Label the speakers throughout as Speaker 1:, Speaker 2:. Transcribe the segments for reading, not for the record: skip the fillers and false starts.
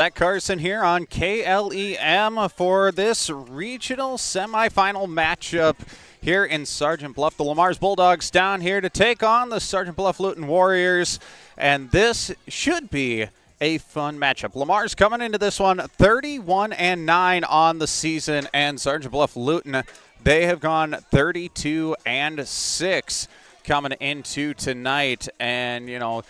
Speaker 1: Zach Carson here on KLEM for this regional semifinal matchup here in Sergeant Bluff. The Lamar's Bulldogs down here to take on the Sergeant Bluff-Luton Warriors, and this should be a fun matchup. Lamar's coming into this one 31-9 on the season, and Sergeant Bluff-Luton, they have gone 32-6 coming into tonight. And, you know,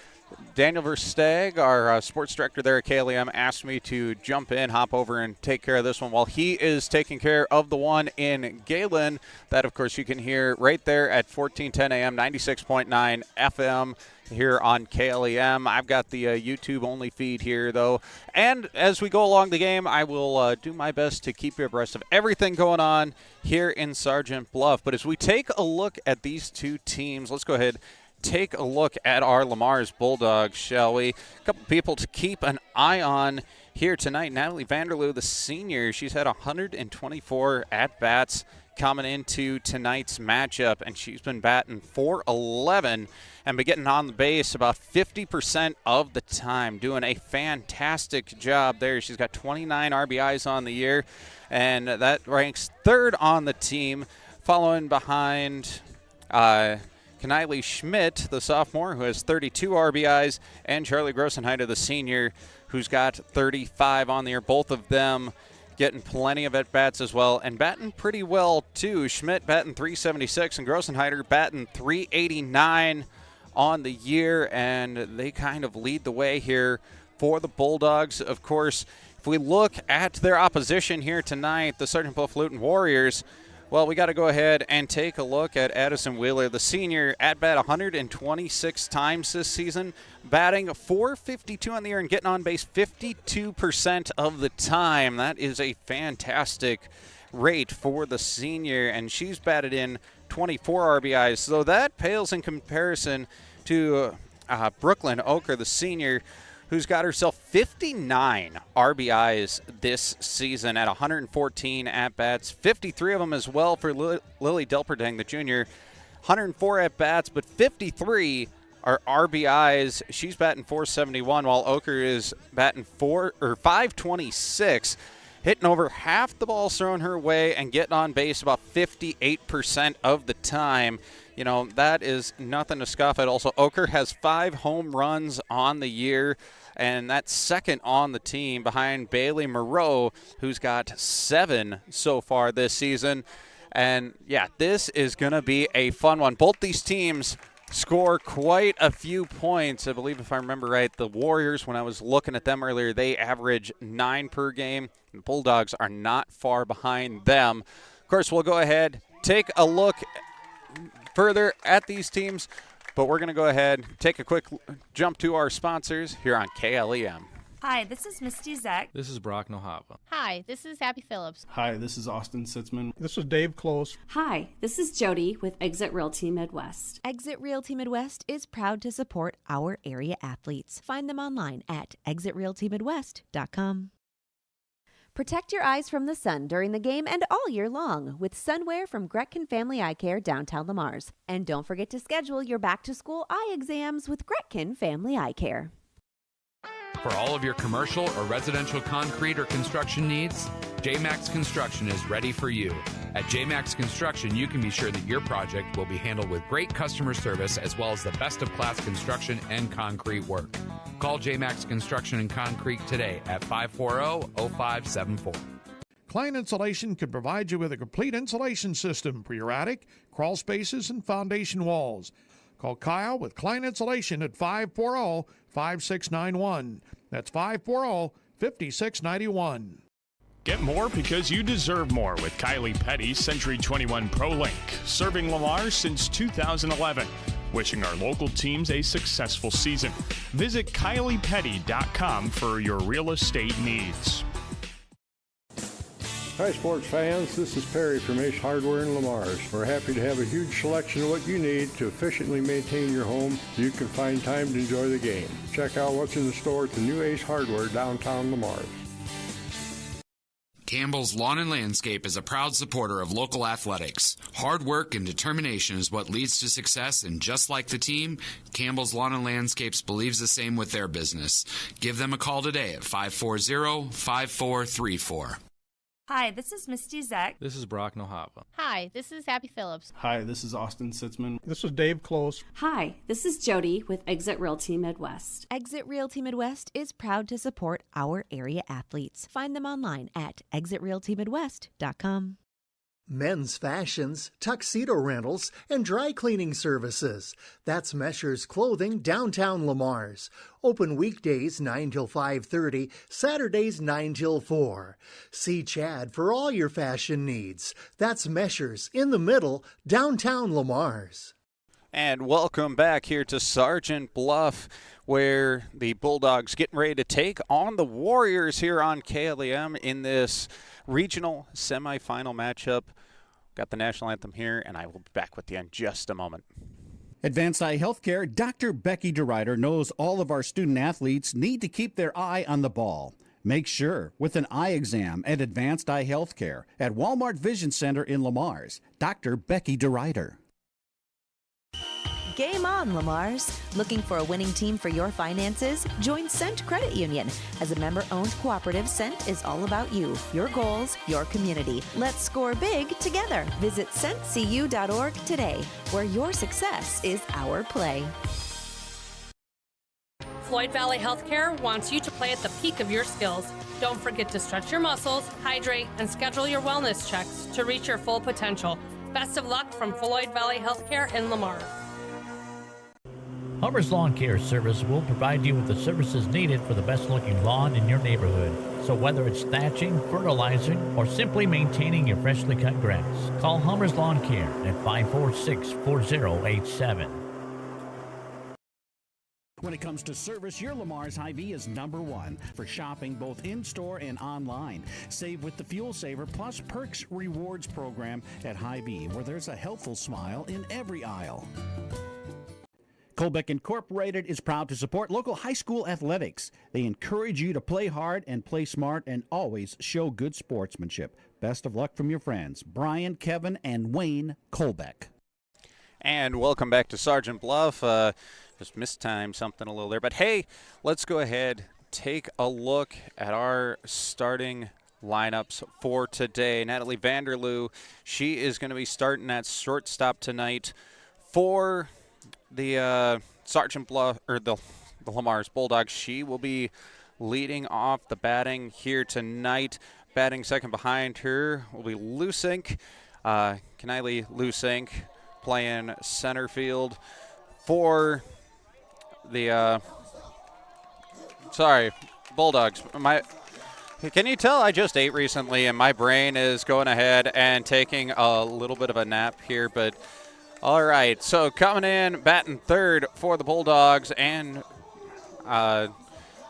Speaker 1: Daniel Versteg, our sports director there at KLEM, asked me to jump in, hop over, and take care of this one while he is taking care of the one in Galen. That, of course, you can hear right there at 1410 AM, 96.9 FM here on KLEM. I've got the YouTube-only feed here, though. And as we go along the game, I will do my best to keep you abreast of everything going on here in Sergeant Bluff. But as we take a look at these two teams, let's go ahead take a look at our Lamar's Bulldogs, shall we? A couple people to keep an eye on here tonight. Natalie Vanderloo, the senior, she's had 124 at-bats coming into tonight's matchup, and she's been batting .411 and been getting on the base about 50% of the time, doing a fantastic job there. She's got 29 RBIs on the year, and that ranks third on the team, following behind Keniley Schmidt, the sophomore, who has 32 RBIs, and Charlie Grossenheider, the senior, who's got 35 on the year. Both of them getting plenty of at-bats as well, and batting pretty well, too. Schmidt batting .376, and Grossenheider batting .389 on the year, and they kind of lead the way here for the Bulldogs. Of course, if we look at their opposition here tonight, the Sergeant Bluff-Luton Warriors, well, we got to go ahead and take a look at Addison Wheeler, the senior, at-bat 126 times this season, batting .452 on the year and getting on base 52% of the time. That is a fantastic rate for the senior, and she's batted in 24 RBIs. So that pales in comparison to Brooklyn Oker, the senior, who's got herself 59 RBIs this season at 114 at-bats, 53 of them as well for Lily Delperdang, the junior. 104 at-bats, but 53 are RBIs. She's batting .471, while Oker is batting .526, hitting over half the balls thrown her way and getting on base about 58% of the time. You know, that is nothing to scoff at. Also, Oker has 5 home runs on the year, and that's second on the team behind Bailey Moreau, who's got 7 so far this season. And, yeah, this is going to be a fun one. Both these teams score quite a few points. I believe, if I remember right, the Warriors, when I was looking at them earlier, they average 9 per game. The Bulldogs are not far behind them. Of course, we'll go ahead, take a look further at these teams, but we're going to go ahead, take a quick jump to our sponsors here on KLEM.
Speaker 2: Hi, this is Misty Zek.
Speaker 3: This is Brock Nohava.
Speaker 4: Hi, this is Happy Phillips.
Speaker 5: Hi, this is Austin Sitzman.
Speaker 6: This is Dave Close.
Speaker 7: Hi, this is Jody with Exit Realty Midwest.
Speaker 8: Exit Realty Midwest is proud to support our area athletes. Find them online at exitrealtymidwest.com. Protect your eyes from the sun during the game and all year long with sunwear from Gretkin Family Eye Care downtown Lamar's. And don't forget to schedule your back-to-school eye exams with Gretkin Family Eye Care.
Speaker 9: For all of your commercial or residential concrete or construction needs, JMax Construction is ready for you. At JMax Construction, you can be sure that your project will be handled with great customer service as well as the best of class construction and concrete work. Call JMax Construction and Concrete today at 540-0574.
Speaker 6: Klein Insulation can provide you with a complete insulation system for your attic, crawl spaces, and foundation walls. Call Kyle with Klein Insulation at 540-5691. That's 540-5691.
Speaker 10: Get more because you deserve more with Kylie Petty's Century 21 Pro Link, serving Lamar since 2011. Wishing our local teams a successful season. Visit KyliePetty.com for your real estate needs.
Speaker 11: Hi, sports fans. This is Perry from Ace Hardware in Lamar's. We're happy to have a huge selection of what you need to efficiently maintain your home so you can find time to enjoy the game. Check out what's in the store at the new Ace Hardware downtown Lamar's.
Speaker 9: Campbell's Lawn and Landscape is a proud supporter of local athletics. Hard work and determination is what leads to success, and just like the team, Campbell's Lawn and Landscapes believes the same with their business. Give them a call today at 540-5434.
Speaker 2: Hi, this is Misty Zach.
Speaker 3: This is Brock Nohava.
Speaker 4: Hi, this is Happy Phillips.
Speaker 5: Hi, this is Austin Sitzman.
Speaker 12: This is Dave Close.
Speaker 7: Hi, this is Jody with Exit Realty Midwest.
Speaker 8: Exit Realty Midwest is proud to support our area athletes. Find them online at exitrealtymidwest.com.
Speaker 13: Men's fashions, tuxedo rentals, and dry cleaning services. That's Mesher's Clothing, downtown Lamar's. Open weekdays 9 till 5:30, Saturdays 9 till 4. See Chad for all your fashion needs. That's Mesher's in the middle, downtown Lamar's.
Speaker 1: And welcome back here to Sergeant Bluff, where the Bulldogs getting ready to take on the Warriors here on KLEM in this regional semifinal matchup. Got the national anthem here, and I will be back with you in just a moment.
Speaker 14: Advanced Eye Healthcare, Dr. Becky DeRuyter knows all of our student athletes need to keep their eye on the ball. Make sure with an eye exam at Advanced Eye Healthcare at Walmart Vision Center in Lamar's. Dr. Becky DeRuyter.
Speaker 8: Game on, Lamar's. Looking for a winning team for your finances? Join Cent Credit Union. As a member-owned cooperative, Cent is all about you, your goals, your community. Let's score big together. Visit centcu.org today, where your success is our play.
Speaker 15: Floyd Valley Healthcare wants you to play at the peak of your skills. Don't forget to stretch your muscles, hydrate, and schedule your wellness checks to reach your full potential. Best of luck from Floyd Valley Healthcare in Lamar.
Speaker 16: Hummer's Lawn Care Service will provide you with the services needed for the best-looking lawn in your neighborhood. So whether it's thatching, fertilizing, or simply maintaining your freshly cut grass, call Hummer's Lawn Care at 546-4087.
Speaker 14: When it comes to service, your Lamar's Hy-Vee is #1 for shopping both in-store and online. Save with the Fuel Saver Plus Perks Rewards program at Hy-Vee, where there's a helpful smile in every aisle. Colbeck Incorporated is proud to support local high school athletics. They encourage you to play hard and play smart and always show good sportsmanship. Best of luck from your friends, Brian, Kevin, and Wayne Colbeck.
Speaker 1: And welcome back to Sergeant Bluff. Just mistimed something a little there. But hey, let's go ahead, take a look at our starting lineups for today. Natalie Vanderloo, she is going to be starting at shortstop tonight for the Sergeant Bluff, or the Lamar's Bulldogs. She will be leading off the batting here tonight. Batting second behind her will be Lusink, Kanaili Lusink, playing center field for the Bulldogs. Can you tell I just ate recently and my brain is going ahead and taking a little bit of a nap here, but all right, so coming in, batting third for the Bulldogs, and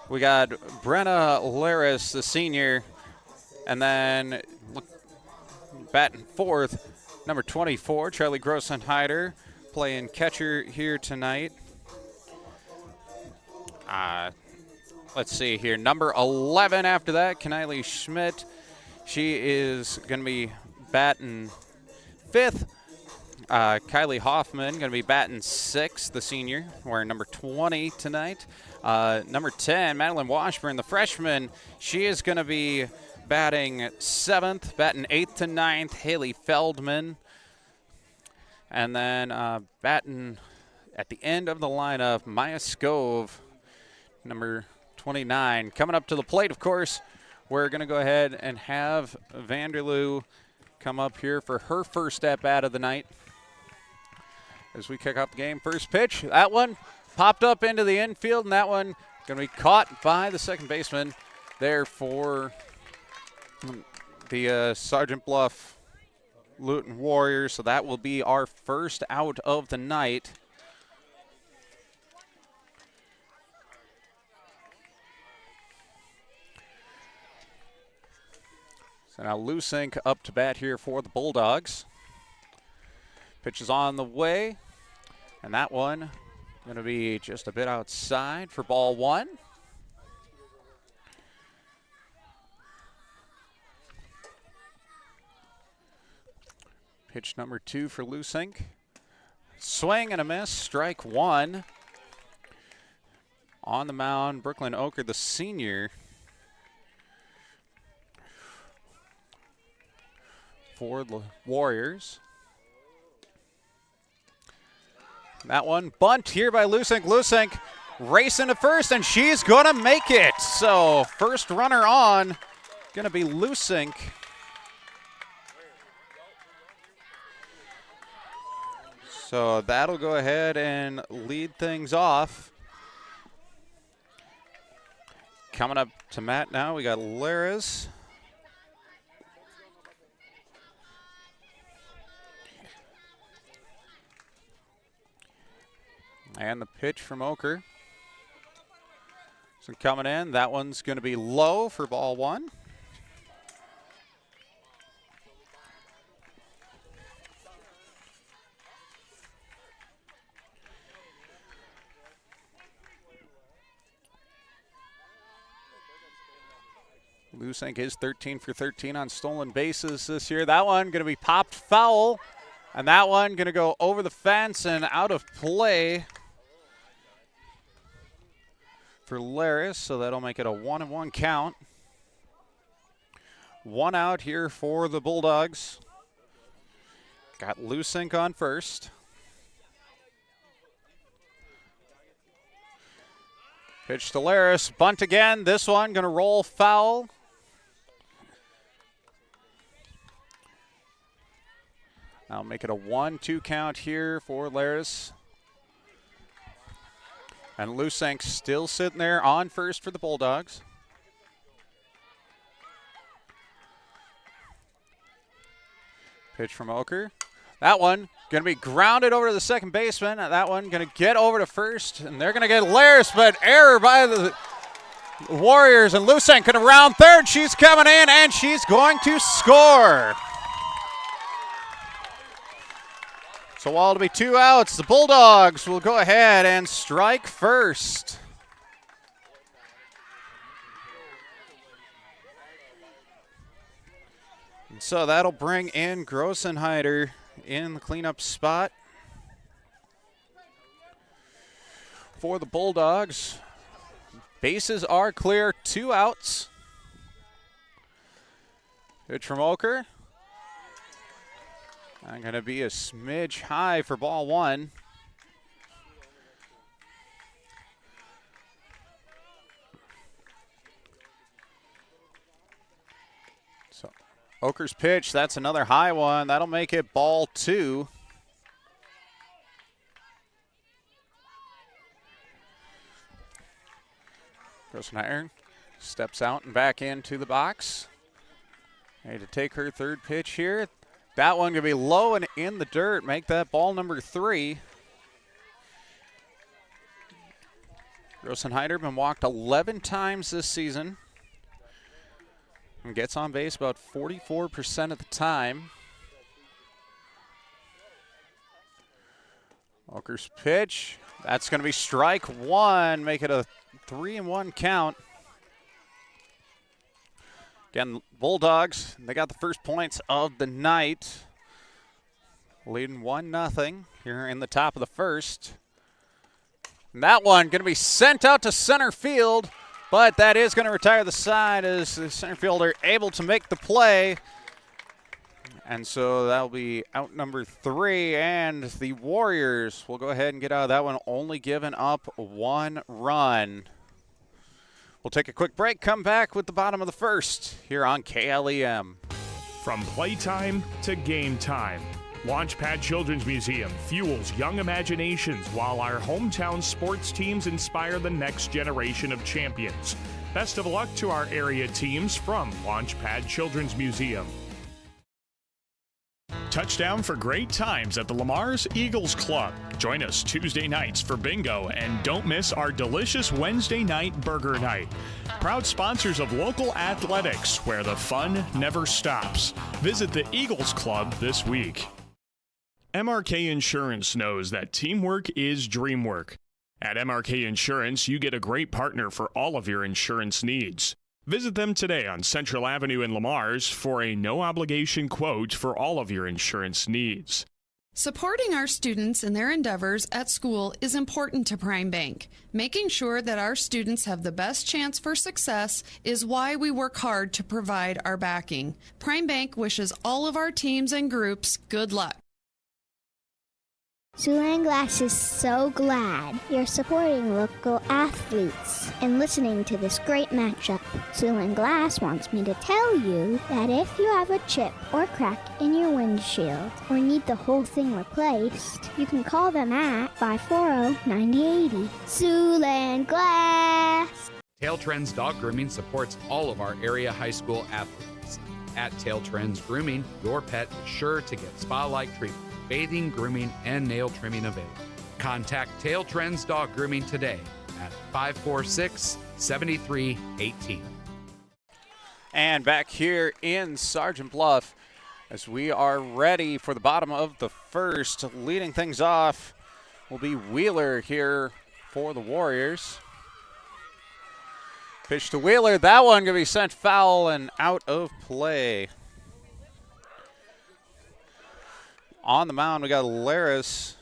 Speaker 1: we got Brenna Laris, the senior, and then batting fourth, number 24, Charlie Grossenheider, playing catcher here tonight. Let's see here, number 11 after that, Kanaili Schmidt. She is going to be batting fifth. Kylie Hoffman going to be batting sixth, the senior, wearing number 20 tonight. Number 10, Madeline Washburn, the freshman. She is going to be batting seventh, batting eighth to ninth, Haley Feldman. And then batting at the end of the lineup, Maya Scove, number 29. Coming up to the plate, of course, we're going to go ahead and have Vanderloo come up here for her first at-bat of the night. As we kick off the game, first pitch, that one popped up into the infield, and that one going to be caught by the second baseman there for the Sergeant Bluff Luton Warriors. So that will be our first out of the night. So now Lusink up to bat here for the Bulldogs. Pitch is on the way, and that one going to be just a bit outside for ball one. Pitch number 2 for Lusink. Swing and a miss, strike 1. On the mound, Brooklyn Oker, the senior, for the Warriors. That one, bunt here by Lusink. Lusink racing to first, and she's going to make it. So first runner on, going to be Lusink. So that'll go ahead and lead things off. Coming up to Matt now, we got Laris. And the pitch from Oker. So coming in, that one's going to be low for ball 1. Lusink is 13 for 13 on stolen bases this year. That one going to be popped foul, and that one going to go over the fence and out of play for Laris, so that'll make it a 1-1 count. 1 out here for the Bulldogs. Got Lusink on first. Pitch to Laris, bunt again. This one going to roll foul. I'll make it a 1-2 count here for Laris. And Lusink still sitting there on first for the Bulldogs. Pitch from Oker. That one going to be grounded over to the second baseman. That one going to get over to first, and they're going to get Laris, but error by the Warriors, and Lusink going to round third. She's coming in, and she's going to score. So while it'll be 2 outs, the Bulldogs will go ahead and strike first. And so that'll bring in Grossenheider in the cleanup spot for the Bulldogs. Bases are clear, 2 outs. Pitch from Oker. I'm going to be a smidge high for ball 1. So Oker's pitch, that's another high one. That'll make it ball 2. Grossenheider steps out and back into the box. Ready to take her third pitch here. That one going to be low and in the dirt. Make that ball number 3. Grossenheider been walked 11 times this season and gets on base about 44% of the time. Oker's pitch. That's going to be strike 1. Make it a 3-1 count. Again, Bulldogs, they got the first points of the night, leading 1-0 here in the top of the first. And that one going to be sent out to center field, but that is going to retire the side as the center fielder able to make the play. And so that'll be out number 3, and the Warriors will go ahead and get out of that one, only giving up 1 run. We'll take a quick break, come back with the bottom of the first here on KLEM.
Speaker 10: From playtime to game time, Launchpad Children's Museum fuels young imaginations while our hometown sports teams inspire the next generation of champions. Best of luck to our area teams from Launchpad Children's Museum. Touchdown for great times at the Lamar's Eagles Club. Join us Tuesday nights for bingo, and don't miss our delicious Wednesday night burger night. Proud sponsors of local athletics, where the fun never stops. Visit the Eagles Club this week. MRK Insurance knows that teamwork is dream work. At MRK Insurance, you get a great partner for all of your insurance needs. Visit them today on Central Avenue in Lamar's for a no-obligation quote for all of your insurance needs.
Speaker 3: Supporting our students in their endeavors at school is important to Prime Bank. Making sure that our students have the best chance for success is why we work hard to provide our backing. Prime Bank wishes all of our teams and groups good luck.
Speaker 12: Siouxland Glass is so glad you're supporting local athletes and listening to this great matchup. Siouxland Glass wants me to tell you that if you have a chip or crack in your windshield or need the whole thing replaced, you can call them at 540-9080. Siouxland Glass.
Speaker 9: Tail Trends Dog Grooming supports all of our area high school athletes. At Tail Trends Grooming, your pet is sure to get spa-like treatment. Bathing, grooming, and nail trimming available. Contact Tail Trends Dog Grooming today at 546-7318.
Speaker 1: And back here in Sergeant Bluff as we are ready for the bottom of the first. Leading things off will be Wheeler here for the Warriors. Pitch to Wheeler. That one going to be sent foul and out of play. On the mound, we got Laris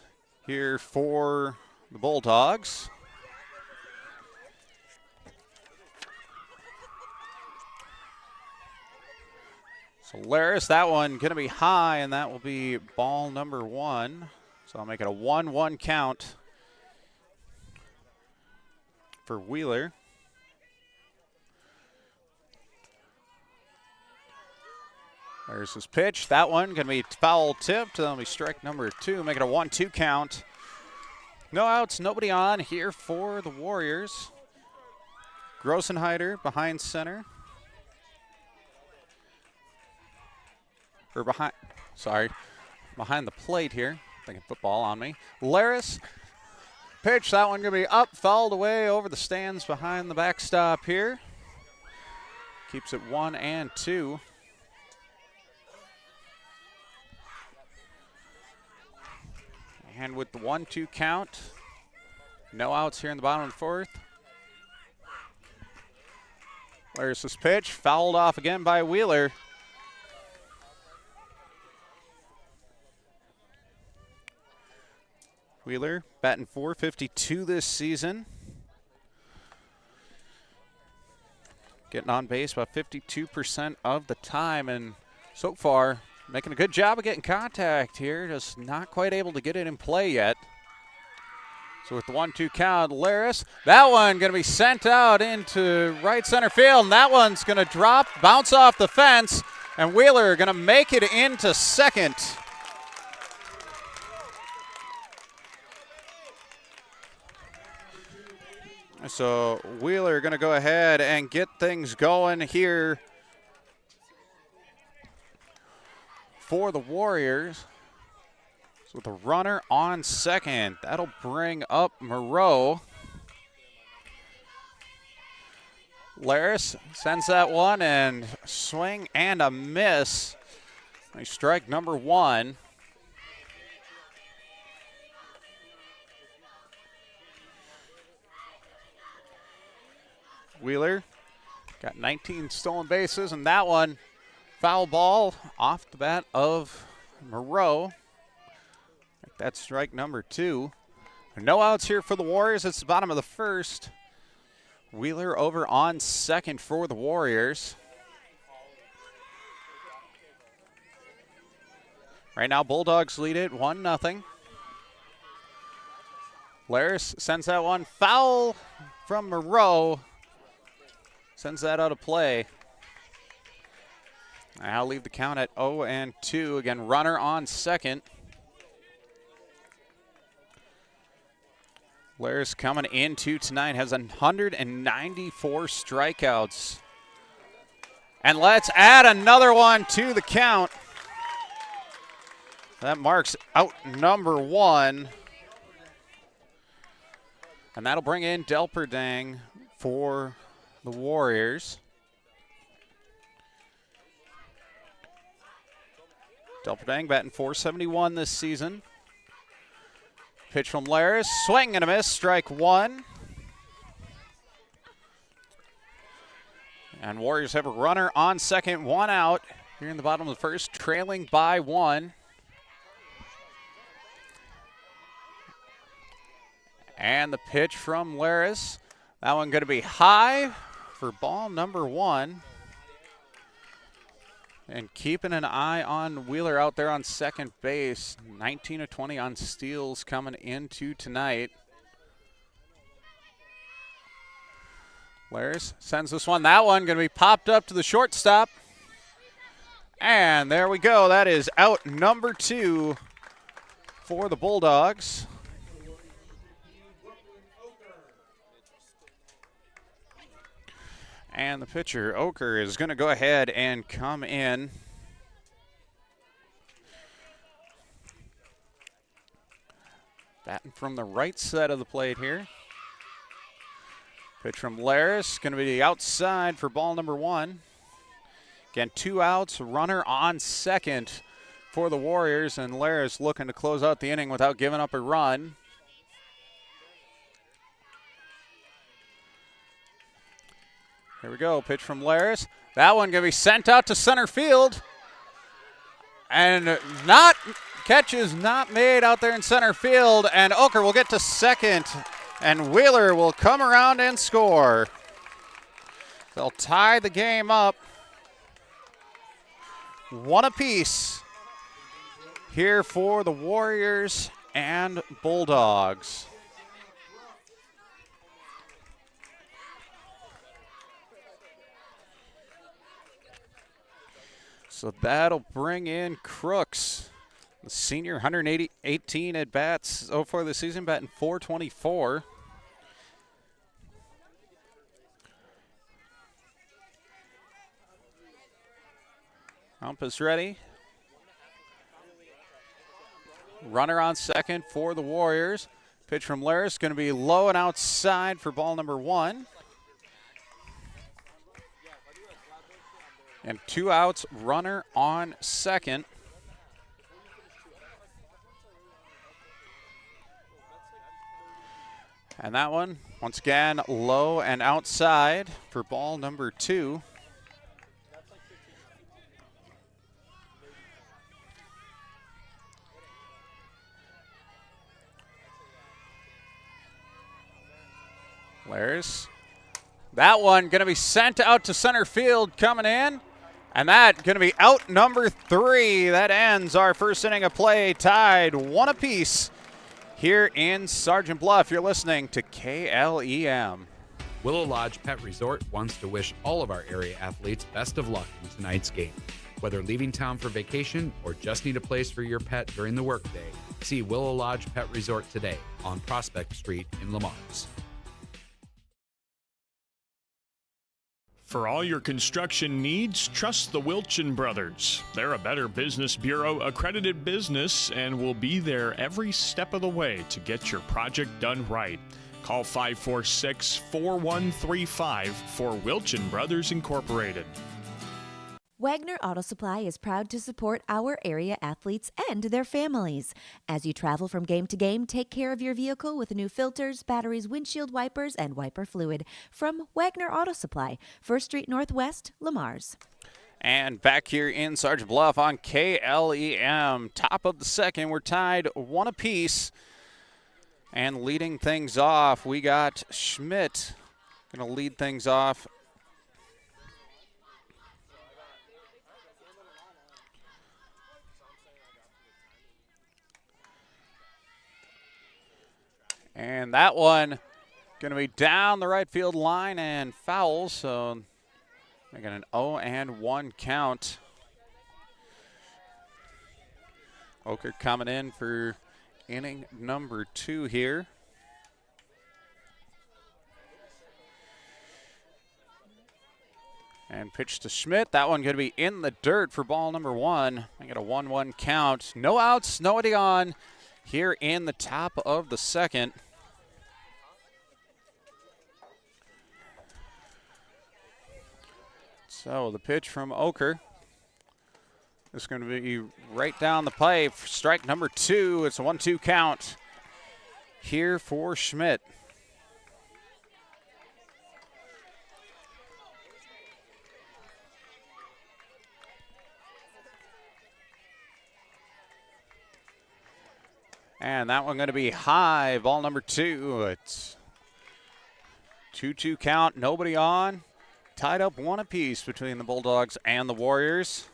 Speaker 1: here for the Bulldogs. So Laris, that one going to be high, and that will be ball number 1. So I'll make it a 1-1 count for Wheeler. There's his pitch. That one going to be foul tipped. That'll be strike number 2. Make it a 1-2 count. No outs, nobody on here for the Warriors. Grossenheider behind center. Or behind the plate here. Thinking football on me. Laris. Pitch. That one going to be up, fouled away over the stands behind the backstop here. Keeps it 1-2. And with the 1-2 count, no outs here in the bottom of the 4th. There's this pitch, fouled off again by Wheeler. Wheeler batting .452 this season. Getting on base about 52% of the time, and so far making a good job of getting contact here, just not quite able to get it in play yet. So with the 1-2 count, Laris, that one going to be sent out into right center field, and that one's going to drop, bounce off the fence, and Wheeler going to make it into second. So Wheeler going to go ahead and get things going here for the Warriors. So with a runner on second, that'll bring up Moreau. Laris sends that one and swing and a miss. Nice strike number 1. Wheeler got 19 stolen bases, and that one foul ball off the bat of Moreau. That's strike number 2. No outs here for the Warriors. It's the bottom of the 1st. Wheeler over on second for the Warriors. Right now, Bulldogs lead it 1-0. Laris sends that one foul from Moreau. Sends that out of play. I'll leave the count at 0-2. Again, runner on second. Laris coming into tonight has 194 strikeouts. And let's add another one to the count. That marks out number 1. And that'll bring in Delperdang for the Warriors. Delperdang batting .471 this season. Pitch from Laris, swing and a miss, strike 1. And Warriors have a runner on second, 1 out here in the bottom of the first, trailing by 1. And the pitch from Laris. That one going to be high for ball number 1. And keeping an eye on Wheeler out there on second base. 19 of 20 on steals coming into tonight. Laris sends this one. That one going to be popped up to the shortstop. And there we go. That is out number 2 for the Bulldogs. And the pitcher, Oker, is going to go ahead and come in. Batting from the right side of the plate here. Pitch from Laris, going to be outside for ball number 1. Again, 2 outs, runner on second for the Warriors, and Laris looking to close out the inning without giving up a run. Here we go, pitch from Laris. That one going to be sent out to center field. And catch is not made out there in center field, and Oker will get to second. And Wheeler will come around and score. They'll tie the game up. 1 apiece here for the Warriors and Bulldogs. So that'll bring in Crooks. The senior, 118 at bats so far this season, batting .424. Ump is ready. Runner on second for the Warriors. Pitch from Laris going to be low and outside for ball number 1. And 2 outs, runner on second. And that one, once again, low and outside for ball number 2. Laris. That one going to be sent out to center field coming in. And that going to be out number 3. That ends our first inning of play, tied 1 apiece here in Sergeant Bluff. You're listening to KLEM.
Speaker 9: Willow Lodge Pet Resort wants to wish all of our area athletes best of luck in tonight's game. Whether leaving town for vacation or just need a place for your pet during the workday, see Willow Lodge Pet Resort today on Prospect Street in Lamars.
Speaker 10: For all your construction needs, trust the Wilchin Brothers. They're a Better Business Bureau accredited business and will be there every step of the way to get your project done right. Call 546-4135 for Wilchin Brothers Incorporated.
Speaker 8: Wagner Auto Supply is proud to support our area athletes and their families. As you travel from game to game, take care of your vehicle with new filters, batteries, windshield wipers, and wiper fluid from Wagner Auto Supply, 1st Street Northwest, Lamars.
Speaker 1: And back here in Sergeant Bluff on KLEM, top of the second, we're tied 1 apiece. And leading things off, we got Schmidt going to lead things off. And that one going to be down the right field line and foul, so making an 0-1 count. Oker coming in for inning number 2 here. And pitch to Schmidt. That one going to be in the dirt for ball number 1. Making a 1-1 count. No outs, nobody on here in the top of the second. So the pitch from Oker is going to be right down the pipe. Strike number 2. It's a 1-2 count here for Schmidt. And that one going to be high, ball number 2. It's 2-2 count, nobody on. Tied up 1 apiece between the Bulldogs and the Warriors.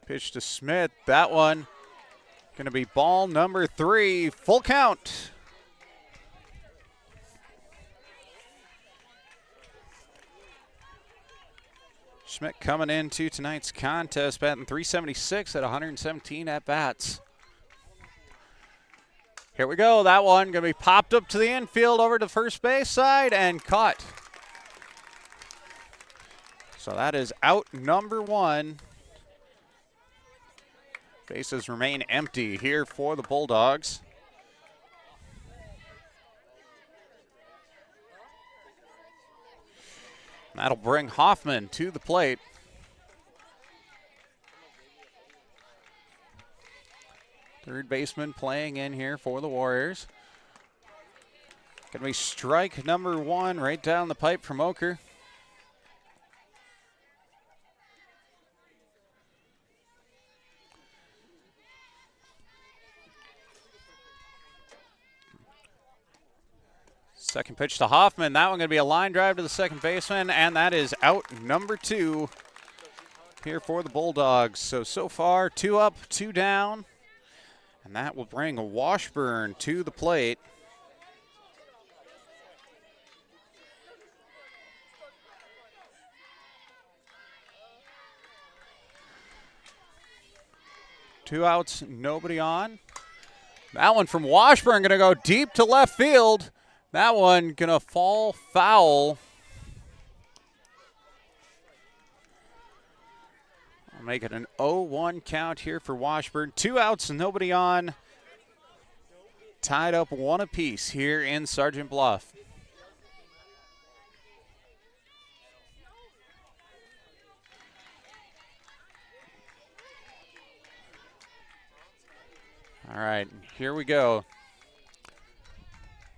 Speaker 1: Pitch to Smith. That one going to be ball number 3. Full count. Schmidt coming into tonight's contest, batting .376 at 117 at-bats. Here we go. That one going to be popped up to the infield over to first base side and caught. So that is out number 1. Bases remain empty here for the Bulldogs. That'll bring Hoffman to the plate. Third baseman playing in here for the Warriors. Gonna be strike number 1 right down the pipe from Oker. Second pitch to Hoffman. That one going to be a line drive to the second baseman, and that is out number 2 here for the Bulldogs. So far, 2 up, 2 down, and that will bring Washburn to the plate. Two outs, nobody on. That one from Washburn going to go deep to left field. That one gonna fall foul. I'll make it an 0-1 count here for Washburn. 2 outs, nobody on. Tied up 1 apiece here in Sergeant Bluff. All right, here we go.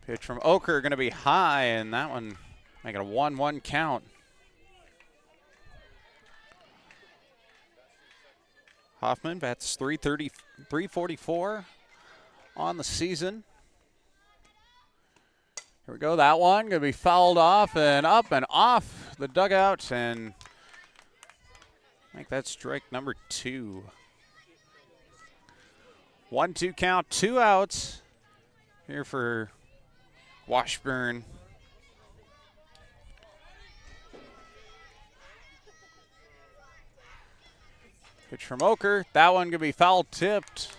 Speaker 1: Pitch from Oker going to be high, and that one making a 1-1 count. Hoffman bats .344 on the season. Here we go. That one going to be fouled off and up and off the dugout, and make that strike number 2. 1-2 count, 2 outs here for Washburn. Pitch from Oker. That one gonna be foul tipped.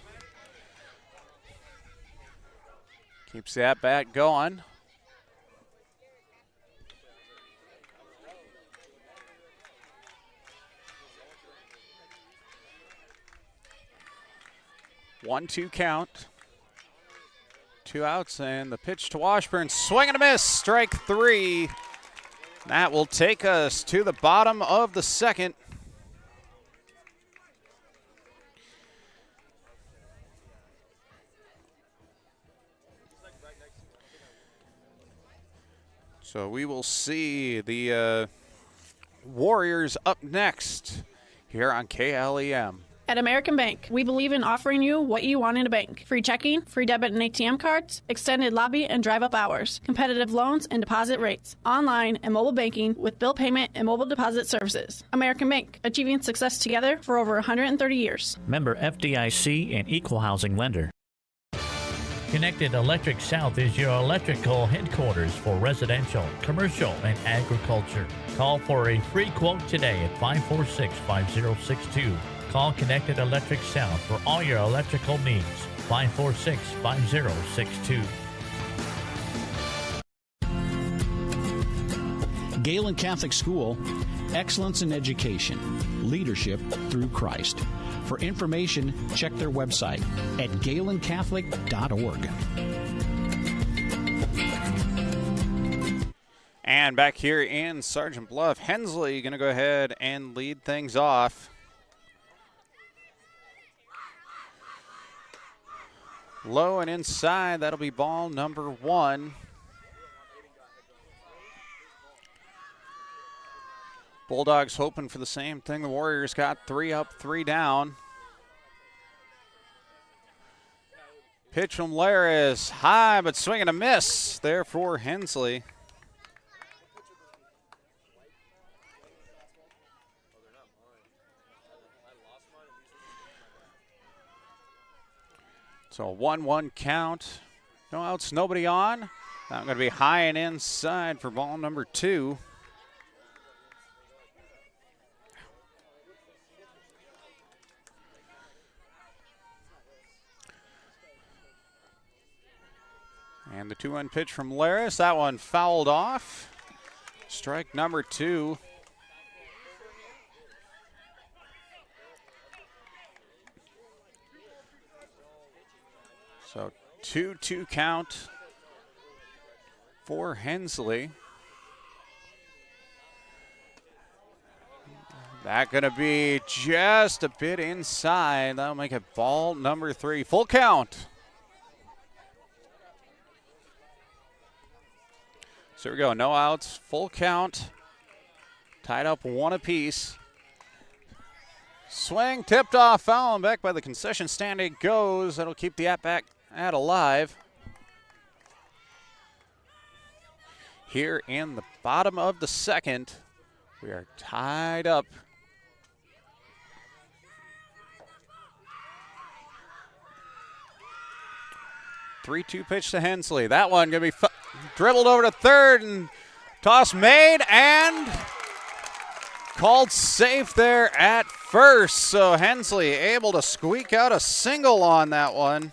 Speaker 1: Keeps the at-bat going. One-two count. 2 outs, and the pitch to Washburn. Swing and a miss. Strike 3. That will take us to the bottom of the second. So we will see the Warriors up next here on KLEM.
Speaker 17: At American Bank, we believe in offering you what you want in a bank. Free checking, free debit and ATM cards, extended lobby and drive-up hours, competitive loans and deposit rates, online and mobile banking with bill payment and mobile deposit services. American Bank, achieving success together for over 130 years.
Speaker 16: Member FDIC and equal housing lender. Connected Electric South is your electrical headquarters for residential, commercial, and agriculture. Call for a free quote today at 546-5062. Call Connected Electric South for all your electrical needs. 546-5062.
Speaker 14: Galen Catholic School, excellence in education, leadership through Christ. For information, check their website at galencatholic.org.
Speaker 1: And back here in Sergeant Bluff, Hensley going to go ahead and lead things off. Low and inside, that'll be ball number 1. Bulldogs hoping for the same thing. The Warriors got 3 up, 3 down. Pitch from Laris, high but swing and a miss there for Hensley. So a 1-1 count. No outs, nobody on. Now going to be high and inside for ball number 2. And the 2-1 pitch from Laris. That one fouled off. Strike number 2. So 2-2 count for Hensley. That going to be just a bit inside. That'll make it ball number 3. Full count. So here we go. No outs. Full count. Tied up 1 apiece. Swing tipped off. Foul and back by the concession stand. It goes. That'll keep the at-bat alive. Here in the bottom of the second, we are tied up. Three-2 pitch to Hensley. That one going to be dribbled over to third and toss made and called safe there at first. So Hensley able to squeak out a single on that one.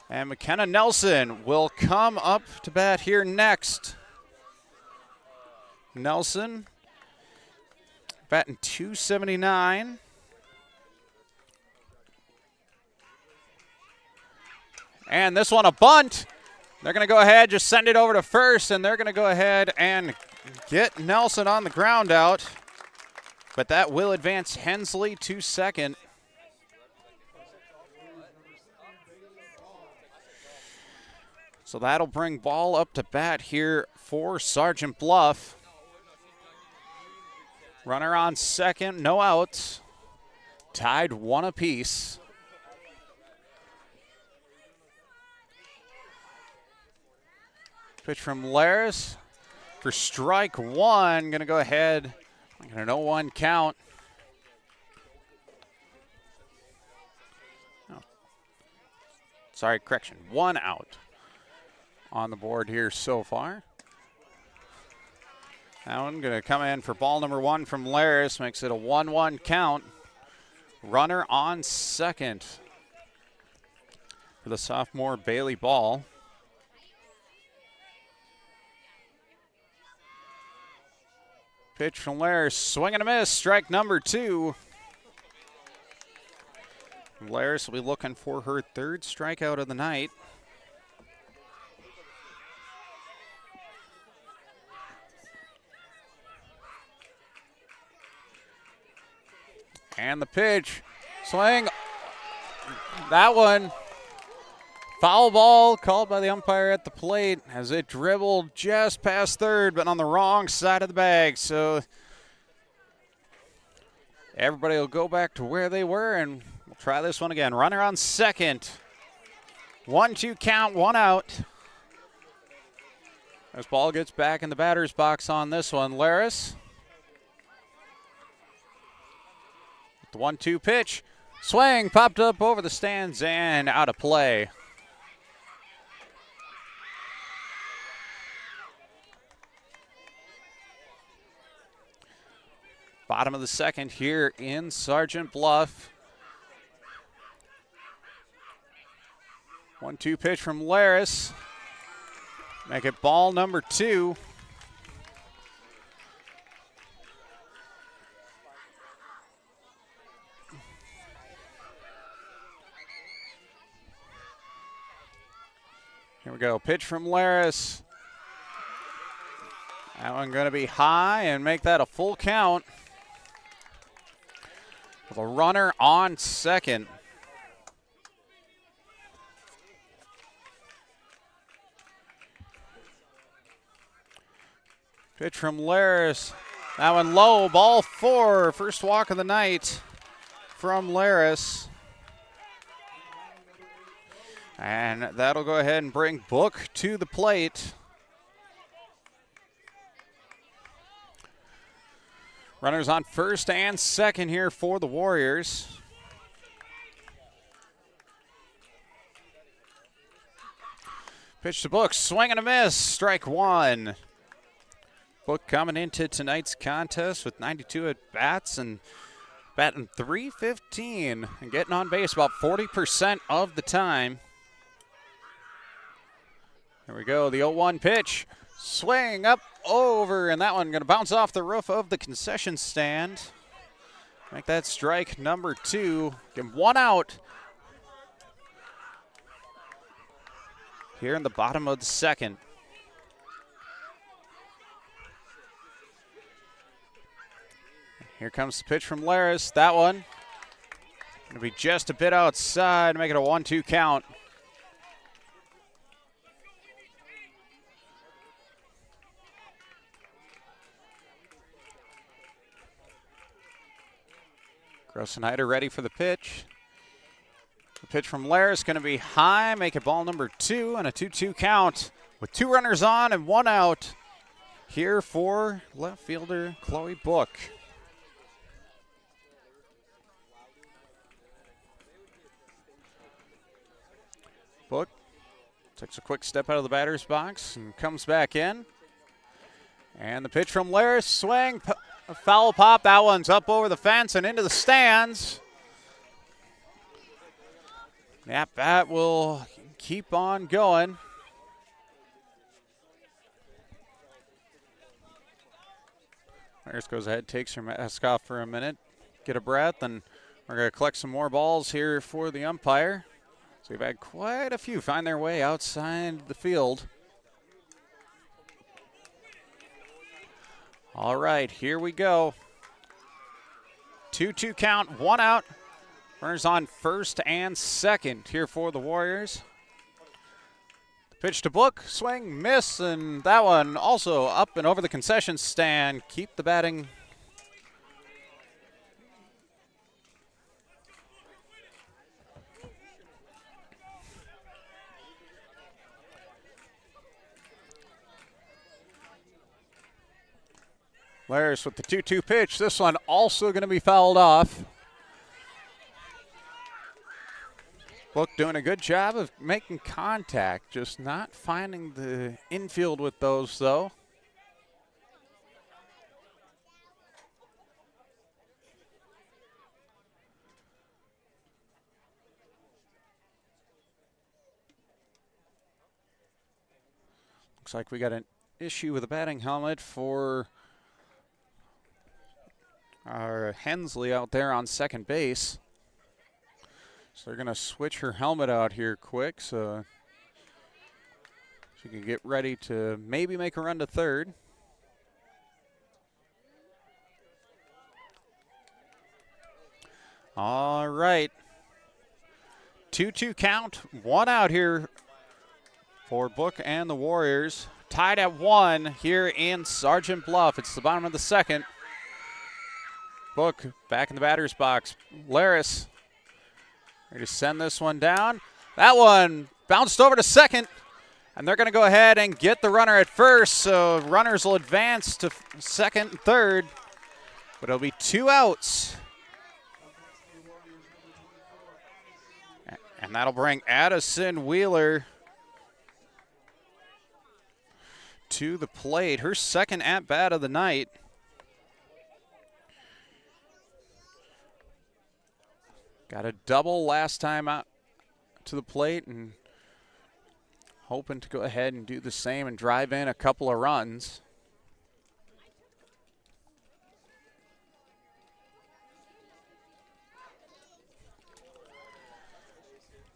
Speaker 1: And McKenna Nelson will come up to bat here next. Nelson batting .279. And this one a bunt. They're going to go ahead, just send it over to first, and they're going to go ahead and get Nelson on the ground out. But that will advance Hensley to second. So that'll bring ball up to bat here for Sergeant Bluff. Runner on second, no outs. Tied 1 apiece. Pitch from Laris for strike 1. Going to go ahead. Going to 0-1 count. Oh. Sorry, correction. 1 out on the board here so far. That one going to come in for ball number 1 from Laris. Makes it a 1-1 count. Runner on second for the sophomore Bailey Ball. Pitch from Laris, swing and a miss, strike number 2. Laris will be looking for her 3rd strikeout of the night. And the pitch, swing, that one. Foul ball called by the umpire at the plate as it dribbled just past third, but on the wrong side of the bag. So everybody will go back to where they were, and we'll try this one again. Runner on second. 1-2 count, 1 out. As ball gets back in the batter's box on this one, Laris. The 1-2 pitch. Swing popped up over the stands and out of play. Bottom of the second here in Sergeant Bluff. 1-2 pitch from Laris. Make it ball number 2. Here we go. Pitch from Laris. That one going to be high and make that a full count. With a runner on second. Pitch from Laris. That one low, ball 4. First walk of the night from Laris. And that'll go ahead and bring Book to the plate. Runners on first and second here for the Warriors. Pitch to Book, swing and a miss, strike 1. Book coming into tonight's contest with 92 at-bats and batting .315 and getting on base about 40% of the time. Here we go, the 0-1 pitch. Swing up, over, and that one going to bounce off the roof of the concession stand. Make that strike number 2. Get 1 out here in the bottom of the second. Here comes the pitch from Laris. That one going to be just a bit outside, make it a 1-2 count. Grossenheider ready for the pitch. The pitch from Laris going to be high, make it ball number 2 and a 2-2 count with 2 runners on and 1 out here for left fielder Chloe Book. Book takes a quick step out of the batter's box and comes back in. And the pitch from Laris, swing, a foul pop. That one's up over the fence and into the stands. That bat will keep on going. Laris goes ahead, takes her mask off for a minute, get a breath, and we're going to collect some more balls here for the umpire. So we've had quite a few find their way outside the field. All right, here we go. 2-2 count, 1 out. Runners on first and second here for the Warriors. The pitch to Book, swing, miss, and that one also up and over the concession stand. Keep the batting. Laris with the 2-2 pitch. This one also going to be fouled off. Book doing a good job of making contact, just not finding the infield with those, though. Looks like we got an issue with the batting helmet for our Hensley out there on second base. So they're going to switch her helmet out here quick so she can get ready to maybe make a run to third. All right. 2-2 count, 1 out here for Book and the Warriors. Tied at 1 here in Sergeant Bluff. It's the bottom of the second. Book back in the batter's box. Laris ready to send this one down. That one bounced over to second, and they're going to go ahead and get the runner at first, so runners will advance to second and third, but it'll be 2 outs. And that'll bring Addison Wheeler to the plate. Her second at-bat of the night. Got a double last time out to the plate and hoping to go ahead and do the same and drive in a couple of runs.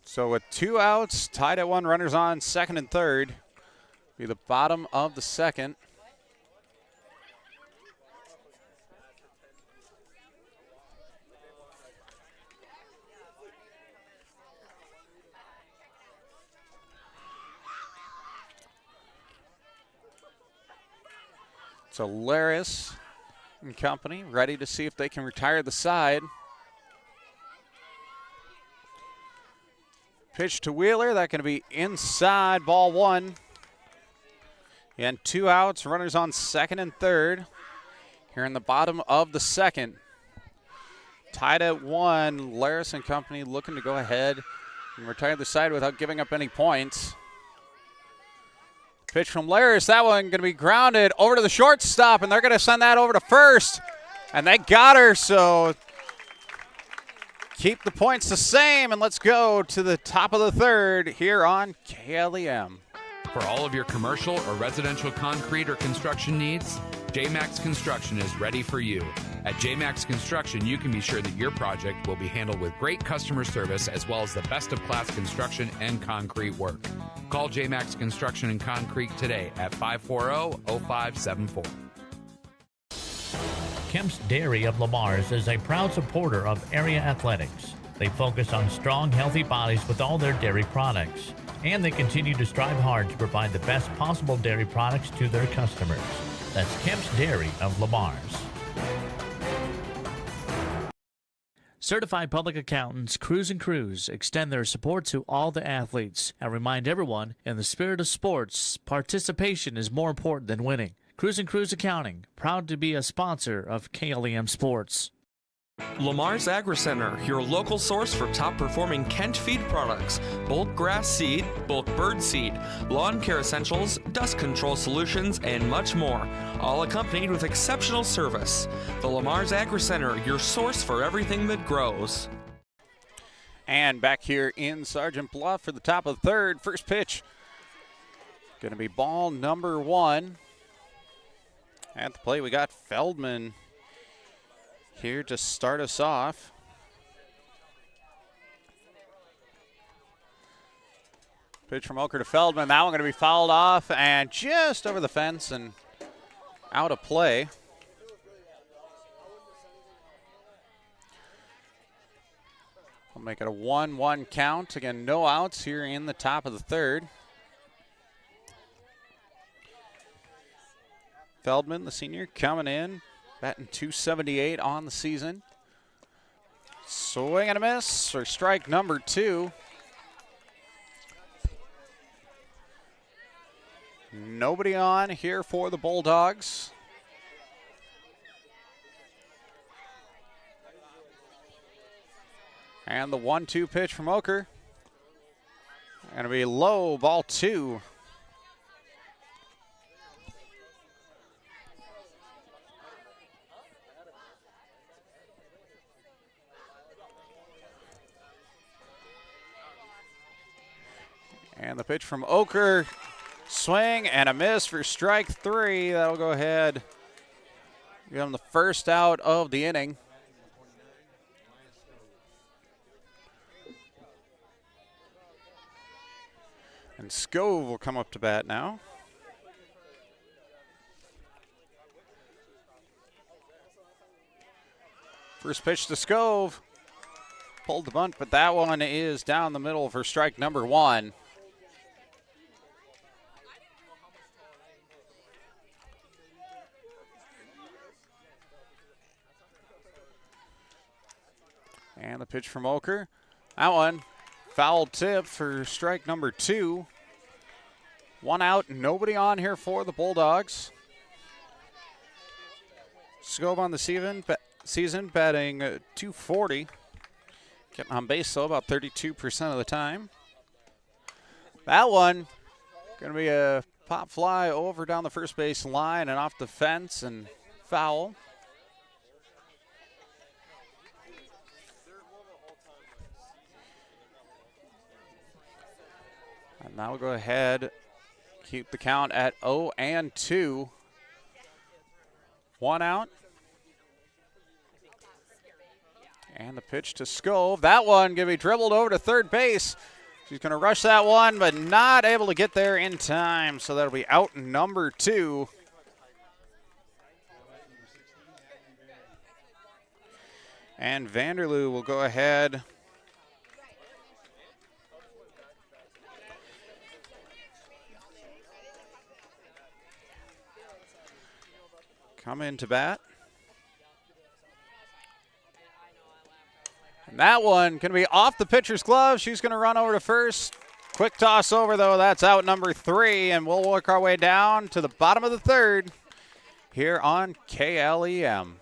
Speaker 1: So with 2 outs, tied at 1, runners on second and third, be the bottom of the second. So Laris and company ready to see if they can retire the side. Pitch to Wheeler, that going to be inside, ball one. And 2 outs, runners on second and third. Here in the bottom of the second. Tied at 1, Laris and company looking to go ahead and retire the side without giving up any points. Pitch from Laris, that one going to be grounded over to the shortstop, and they're going to send that over to first. And they got her, so keep the points the same, and let's go to the top of the third here on KLEM.
Speaker 9: For all of your commercial or residential concrete or construction needs, J-Max Construction is ready for you. At J-Max Construction, you can be sure that your project will be handled with great customer service as well as the best-of-class construction and concrete work. Call J-Max Construction and Concrete today at 540-0574.
Speaker 16: Kemp's Dairy of Lamar's is a proud supporter of area athletics. They focus on strong, healthy bodies with all their dairy products. And they continue to strive hard to provide the best possible dairy products to their customers. That's Kemp's Dairy of Lamar's.
Speaker 18: Certified public accountants Cruz & Cruz extend their support to all the athletes and remind everyone, in the spirit of sports, participation is more important than winning. Cruz & Cruz Accounting, proud to be a sponsor of KLEM Sports.
Speaker 19: Lamar's Agri-Center, your local source for top-performing Kent feed products, bulk grass seed, bulk bird seed, lawn care essentials, dust control solutions, and much more, all accompanied with exceptional service. The Lamar's Agri-Center, your source for everything that grows.
Speaker 1: And back here in Sergeant Bluff for the top of the third. First pitch going to be ball number 1. At the plate, we got Feldman here to start us off. Pitch from Oker to Feldman. That one going to be fouled off and just over the fence and out of play. We'll make it a 1-1 count. Again, no outs here in the top of the third. Feldman, the senior, coming in, batting .278 on the season. Swing and a miss for strike number 2. Nobody on here for the Bulldogs. And the 1-2 pitch from Oker. Going to be low, ball 2. And the pitch from Oker, swing and a miss for strike 3. That'll go ahead, give him the first out of the inning. And Scove will come up to bat now. First pitch to Scove. Pulled the bunt, but that one is down the middle for strike number 1. And the pitch from Oker. That one, foul tip for strike number 2. 1 out, nobody on here for the Bulldogs. Scove on the season batting .240. Getting on base, though, about 32% of the time. That one, going to be a pop fly over down the first base line and off the fence and foul. And now we'll go ahead, keep the count at 0-2. 1 out. And the pitch to Scove. That one going to be dribbled over to third base. He's going to rush that one, but not able to get there in time. So that'll be out number 2. And Vanderloo will go ahead. come into bat. And that one going to be off the pitcher's glove. She's going to run over to first. Quick toss over, though. That's out number 3, and we'll work our way down to the bottom of the third here on KLEM.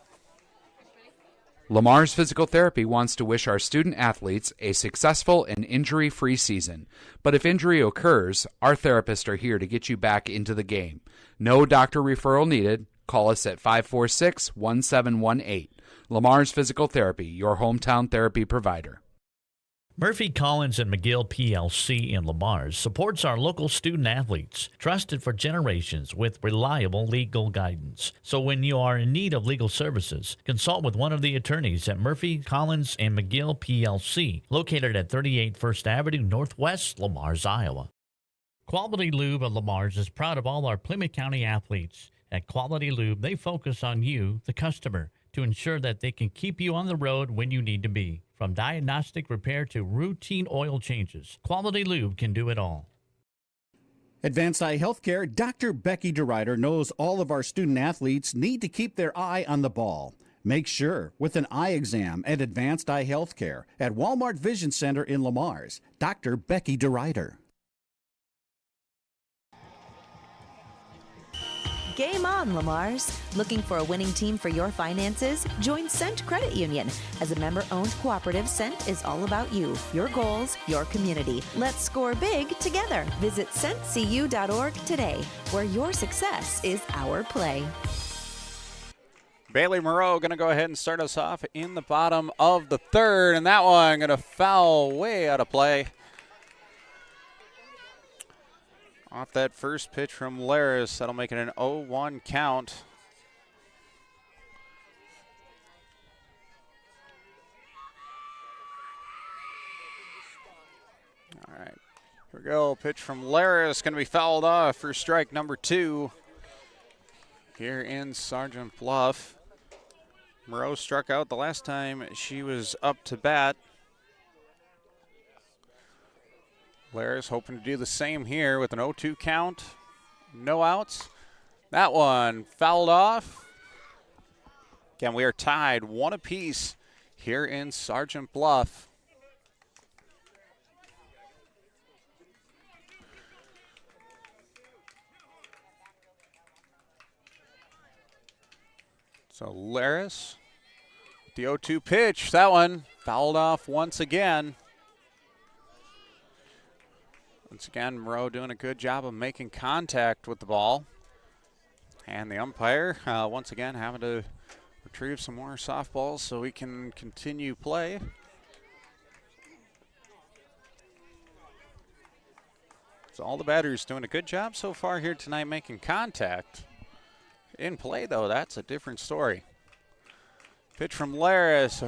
Speaker 9: Lamar's Physical Therapy wants to wish our student athletes a successful and injury-free season. But if injury occurs, our therapists are here to get you back into the game. No doctor referral needed. Call us at 546-1718. Lamar's Physical Therapy, your hometown therapy provider.
Speaker 16: Murphy, Collins, and McGill PLC in Lamar's supports our local student athletes, trusted for generations with reliable legal guidance. So when you are in need of legal services, consult with one of the attorneys at Murphy, Collins, and McGill PLC, located at 38 First Avenue Northwest, Lamar's, Iowa. Quality Lube of Lamar's is proud of all our Plymouth County athletes. At Quality Lube, they focus on you, the customer, to ensure that they can keep you on the road when you need to be. From diagnostic repair to routine oil changes, Quality Lube can do it all.
Speaker 14: Advanced Eye Healthcare, Dr. Becky DeRuyter knows all of our student athletes need to keep their eye on the ball. Make sure with an eye exam at Advanced Eye Healthcare at Walmart Vision Center in Lamar's. Dr. Becky DeRuyter.
Speaker 8: Game on, Lamar's. Looking for a winning team for your finances? Join Cent Credit Union. As a member-owned cooperative, Cent is all about you, your goals, your community. Let's score big together. Visit centcu.org today, where your success is our play.
Speaker 1: Bailey Moreau going to go ahead and start us off in the bottom of the third, and that one going to foul way out of play. Off that first pitch from Laris, that'll make it an 0-1 count. All right, here we go. Pitch from Laris, going to be fouled off for strike number 2 here in Sergeant Bluff. Moreau struck out the last time she was up to bat. Laris hoping to do the same here with an 0-2 count. No outs. That one fouled off. Again, we are tied 1 apiece here in Sergeant Bluff. So Laris with the 0-2 pitch. That one fouled off once again. Once again, Moreau doing a good job of making contact with the ball. And the umpire, once again, having to retrieve some more softballs so we can continue play. So all the batters doing a good job so far here tonight making contact. In play, though, that's a different story. Pitch from Laris,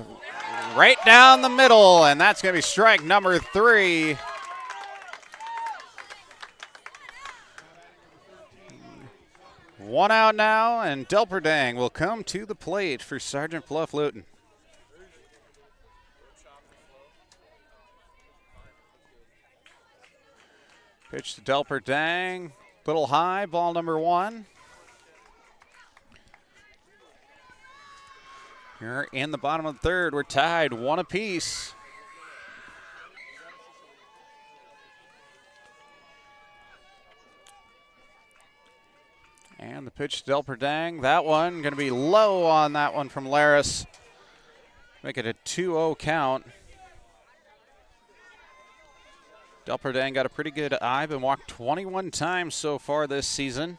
Speaker 1: right down the middle, and that's going to be strike number 3. One out now, and Delperdang will come to the plate for Sergeant Bluff-Luton. Pitch to Delperdang, little high, ball number 1. Here in the bottom of the third, we're tied 1 apiece. And the pitch to Delperdang. That one going to be low on that one from Laris. Make it a 2-0 count. Delperdang got a pretty good eye. Been walked 21 times so far this season.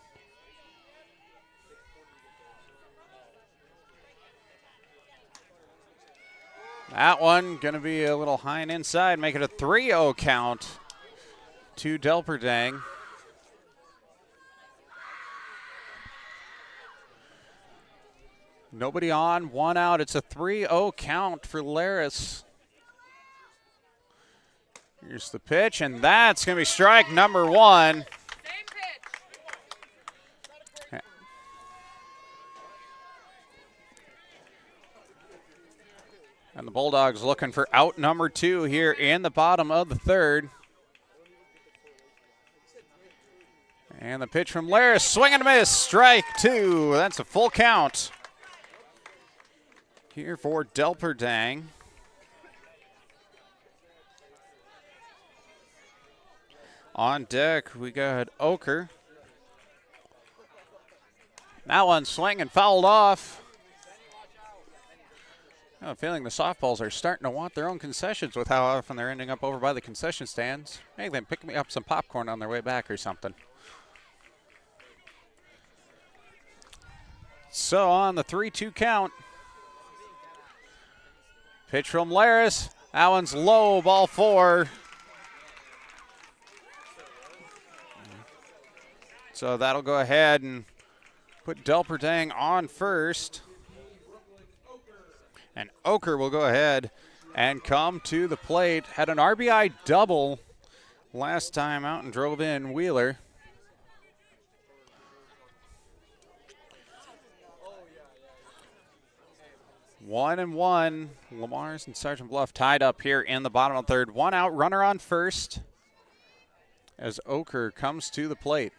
Speaker 1: That one going to be a little high and inside. Make it a 3-0 count to Delperdang. Nobody on, 1 out. It's a 3-0 count for Laris. Here's the pitch, and that's going to be strike number 1. And the Bulldogs looking for out number 2 here in the bottom of the third. And the pitch from Laris, swing and a miss, strike two. That's a full count here for Delperdang. On deck, we got Oker. That one swing and fouled off. I have a feeling the softballs are starting to want their own concessions with how often they're ending up over by the concession stands. Maybe they pick me up some popcorn on their way back or something. So on the 3-2 count. Pitch from Laris. That one's low, ball four. So that'll go ahead and put Delperdang on first. And Oker will go ahead and come to the plate. Had an RBI double last time out and drove in Wheeler. One and one. Lamar's and Sergeant Bluff tied up here in the bottom of the third. One out, runner on first as Oker comes to the plate.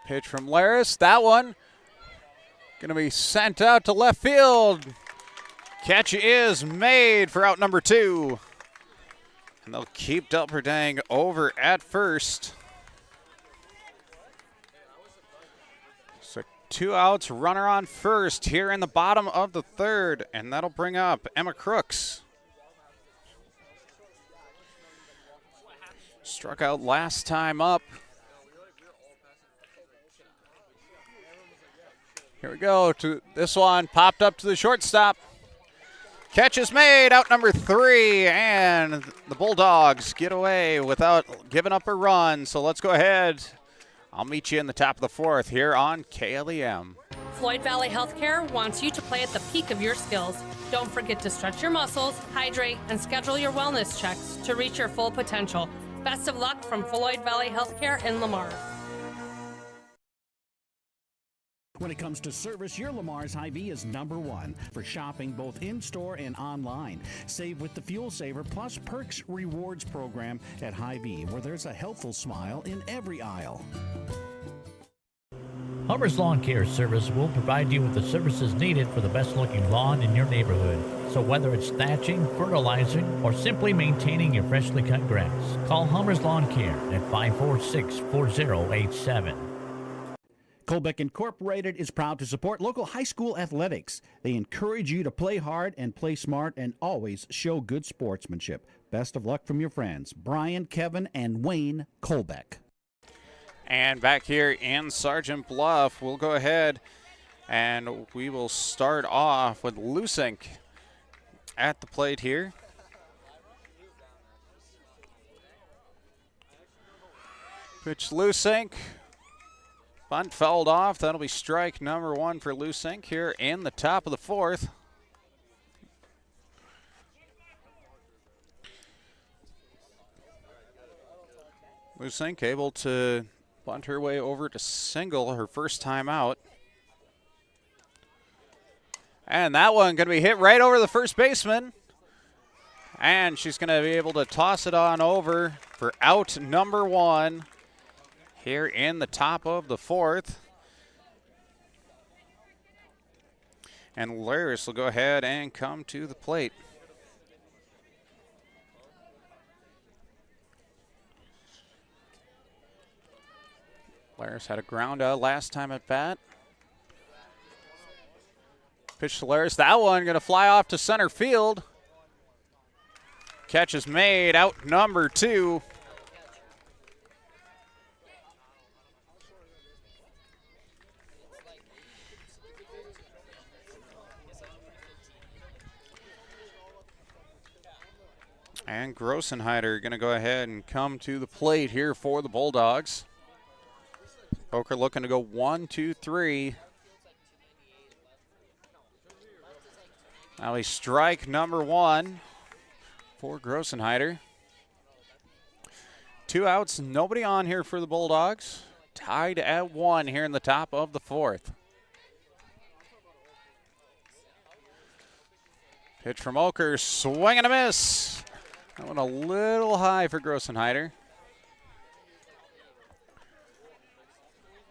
Speaker 1: Pitch from Laris. That one going to be sent out to left field. Catch is made for out number two. And they'll keep Delperdang over at first. So 2 outs, runner on first here in the bottom of the third. And that'll bring up Emma Crooks. Struck out last time up. Here we go to this one, popped up to the shortstop. Catch is made, out number three, and the Bulldogs get away without giving up a run. So let's go ahead. I'll meet you in the top of the fourth here on KLEM.
Speaker 15: Floyd Valley Healthcare wants you to play at the peak of your skills. Don't forget to stretch your muscles, hydrate, and schedule your wellness checks to reach your full potential. Best of luck from Floyd Valley Healthcare in Lamar.
Speaker 14: When it comes to service, your Lamar's Hy-Vee is number one for shopping both in-store and online. Save with the Fuel Saver Plus Perks Rewards program at Hy-Vee, where there's a helpful smile in every aisle.
Speaker 16: Hubbard's Lawn Care Service will provide you with the services needed for the best-looking lawn in your neighborhood. So whether it's thatching, fertilizing, or simply maintaining your freshly cut grass, call Hubbard's Lawn Care at 546-4087.
Speaker 14: Colbeck Incorporated is proud to support local high school athletics. They encourage you to play hard and play smart and always show good sportsmanship. Best of luck from your friends, Brian, Kevin, and Wayne Colbeck.
Speaker 1: And back here in Sergeant Bluff, we'll go ahead and we will start off with Lusink at the plate here. Pitch Lusink. Bunt fouled off. That'll be strike number one for Lusink here in the top of the fourth. Lusink able to bunt her way over to single her first time out. And that one going to be hit right over the first baseman. And she's going to be able to toss it on over for out number one here in the top of the fourth. And Laris will go ahead and come to the plate. Laris had a ground out last time at bat. Pitch to Laris. That one going to fly off to center field. Catch is made, out number two. And Grossenheider going to go ahead and come to the plate here for the Bulldogs. Poker looking to go 1, 2, 3. Now a strike number one for Grossenheider. 2 outs, nobody on here for the Bulldogs. Tied at 1 here in the top of the fourth. Pitch from Oker, swing and a miss. That one a little high for Grossenheider.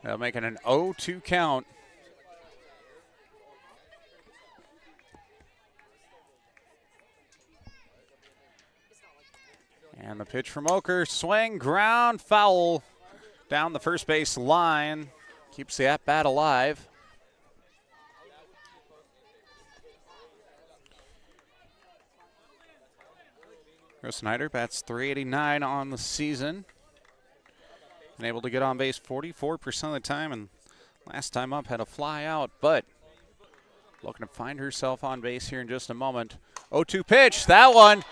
Speaker 1: They'll make it an 0-2 count. And the pitch from Oker, swing, ground, foul down the first base line. Keeps the at-bat alive. Grossenheider bats .389 on the season. Been able to get on base 44% of the time, and last time up had a fly out, but looking to find herself on base here in just a moment. 0-2 pitch, that one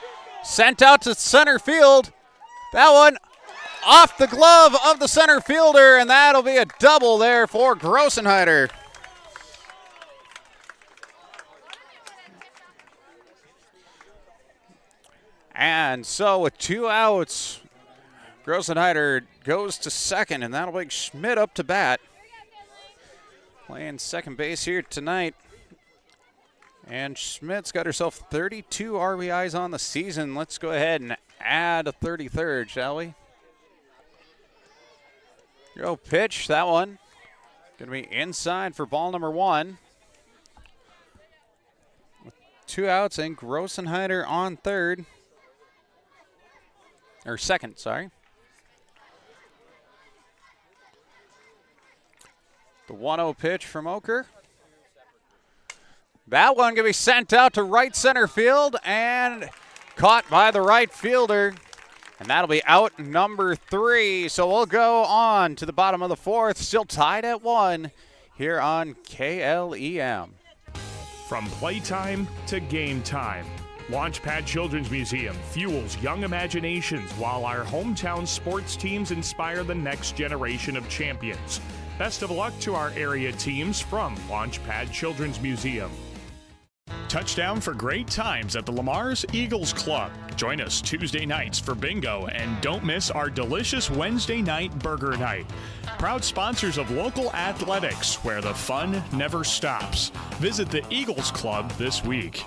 Speaker 1: sent out to center field. That one off the glove of the center fielder, and that'll be a double there for Grossenheider. And so with 2 outs, Grossenheider goes to second, and that'll bring Schmidt up to bat. Playing second base here tonight. And Schmidt's got herself 32 RBIs on the season. Let's go ahead and add a 33rd, shall we? Go pitch, that one. Going to be inside for ball number 1. With 2 outs and Grossenheider on third. Or second, sorry. The 1-0 pitch from Oker. That one going to be sent out to right center field and caught by the right fielder. And that'll be out number 3. So we'll go on to the bottom of the 4th. Still tied at 1 here on KLEM.
Speaker 10: From playtime to game time, Launchpad Children's Museum fuels young imaginations while our hometown sports teams inspire the next generation of champions. Best of luck to our area teams from Launchpad Children's Museum. Touchdown for great times at the Lamar's Eagles Club. Join us Tuesday nights for bingo, and don't miss our delicious Wednesday night burger night. Proud sponsors of local athletics, where the fun never stops. Visit the Eagles Club this week.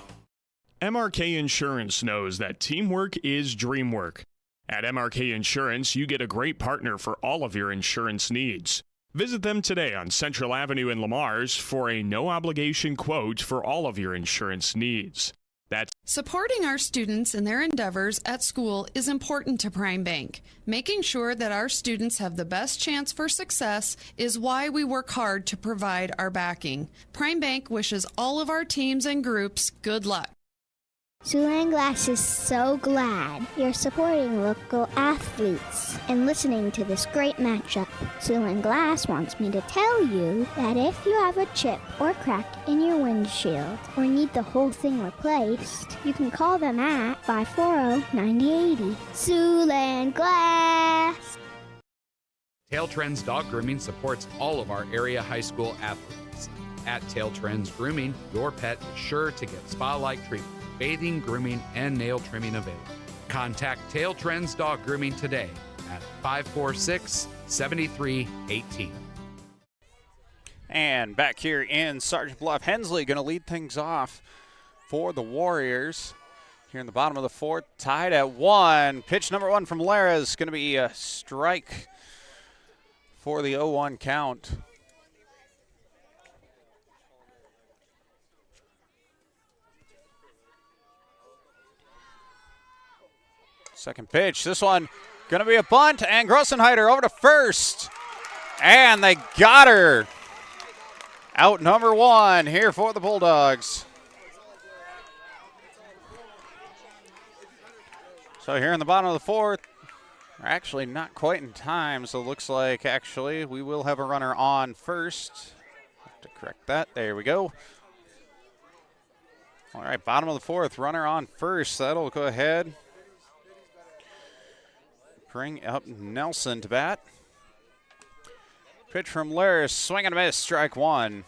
Speaker 10: MRK Insurance knows that teamwork is dream work. At MRK Insurance, you get a great partner for all of your insurance needs. Visit them today on Central Avenue in Lamar's for a no-obligation quote for all of your insurance needs. That's
Speaker 3: Supporting our students in their endeavors at school is important to Prime Bank. Making sure that our students have the best chance for success is why we work hard to provide our backing. Prime Bank wishes all of our teams and groups good luck.
Speaker 12: Siouxland Glass is so glad you're supporting local athletes and listening to this great matchup. Siouxland Glass wants me to tell you that if you have a chip or crack in your windshield or need the whole thing replaced, you can call them at 540-9080. Siouxland Glass.
Speaker 9: Tail Trends Dog Grooming supports all of our area high school athletes. At Tail Trends Grooming, your pet is sure to get spa-like treatment. Bathing, grooming, and nail trimming available. Contact Tail Trends Dog Grooming today at 546-7318.
Speaker 1: And back here in Sergeant Bluff, Hensley going to lead things off for the Warriors. Here in the bottom of the 4th, tied at 1. Pitch number 1 from Lara is going to be a strike for the 0-1 count. Second pitch, this one going to be a bunt, and Grossenheider over to first. And they got her. Out number 1 here for the Bulldogs. So here in the bottom of the 4th, we're actually not quite in time, so it looks like actually we will have a runner on first. Have to correct that. There we go. All right, bottom of the 4th, runner on first. That'll go ahead. Bring up Nelson to bat. Pitch from Laris, swing and a miss, strike 1.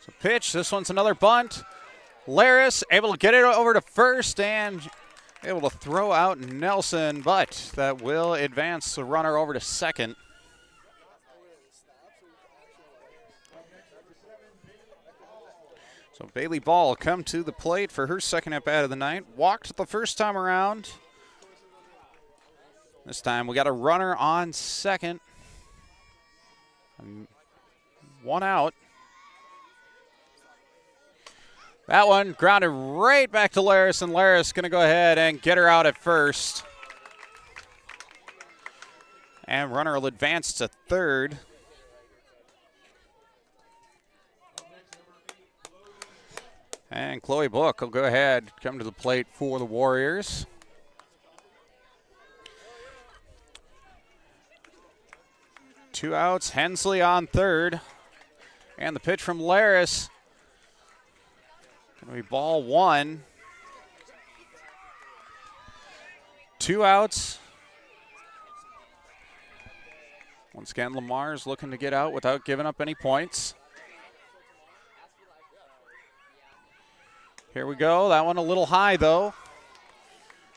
Speaker 1: So pitch, this one's another bunt. Laris able to get it over to first and able to throw out Nelson, but that will advance the runner over to second. So Bailey Ball come to the plate for her second at-bat of the night. Walked the first time around. This time we got a runner on second. And one out. That one grounded right back to Laris, and Laris going to go ahead and get her out at first. And runner will advance to third. And Chloe Book will go ahead, come to the plate for the Warriors. Two outs, Hensley on third. And the pitch from Laris. Going to be ball one. Two outs. Once again, Lamar's looking to get out without giving up any points. Here we go. That one a little high, though.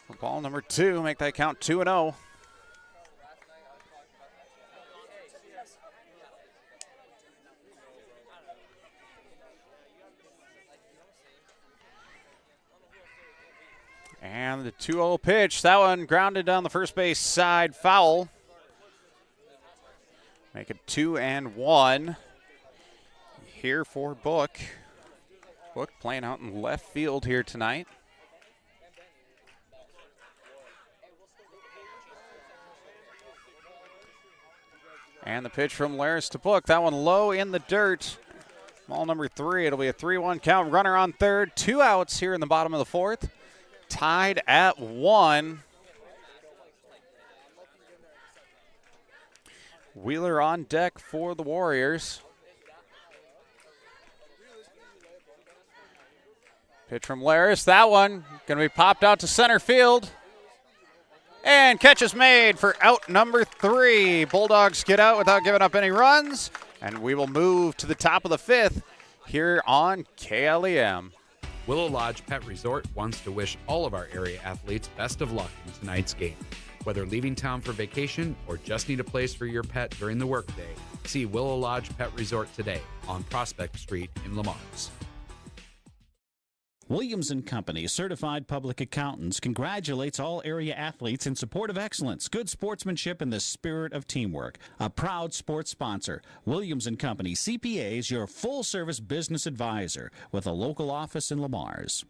Speaker 1: For ball number two, make that count 2-0. And the 2-0 pitch. That one grounded down the first base side, foul. Make it 2-1. Here for Book. Book playing out in left field here tonight. And the pitch from Laris to Book. That one low in the dirt. Ball number three. It'll be a 3-1 count. Runner on third. Two outs here in the bottom of the fourth. Tied at 1. Wheeler on deck for the Warriors. Pitch from Laris. That one going to be popped out to center field. And catch is made for out number 3. Bulldogs get out without giving up any runs. And we will move to the top of the fifth here on KLEM.
Speaker 9: Willow Lodge Pet Resort wants to wish all of our area athletes best of luck in tonight's game. Whether leaving town for vacation or just need a place for your pet during the workday, see Willow Lodge Pet Resort today on Prospect Street in Lamars.
Speaker 14: Williams & Company, certified public accountants, congratulates all area athletes in support of excellence, good sportsmanship, and the spirit of teamwork. A proud sports sponsor, Williams & Company CPAs, your full-service business advisor with a local office in Lamars.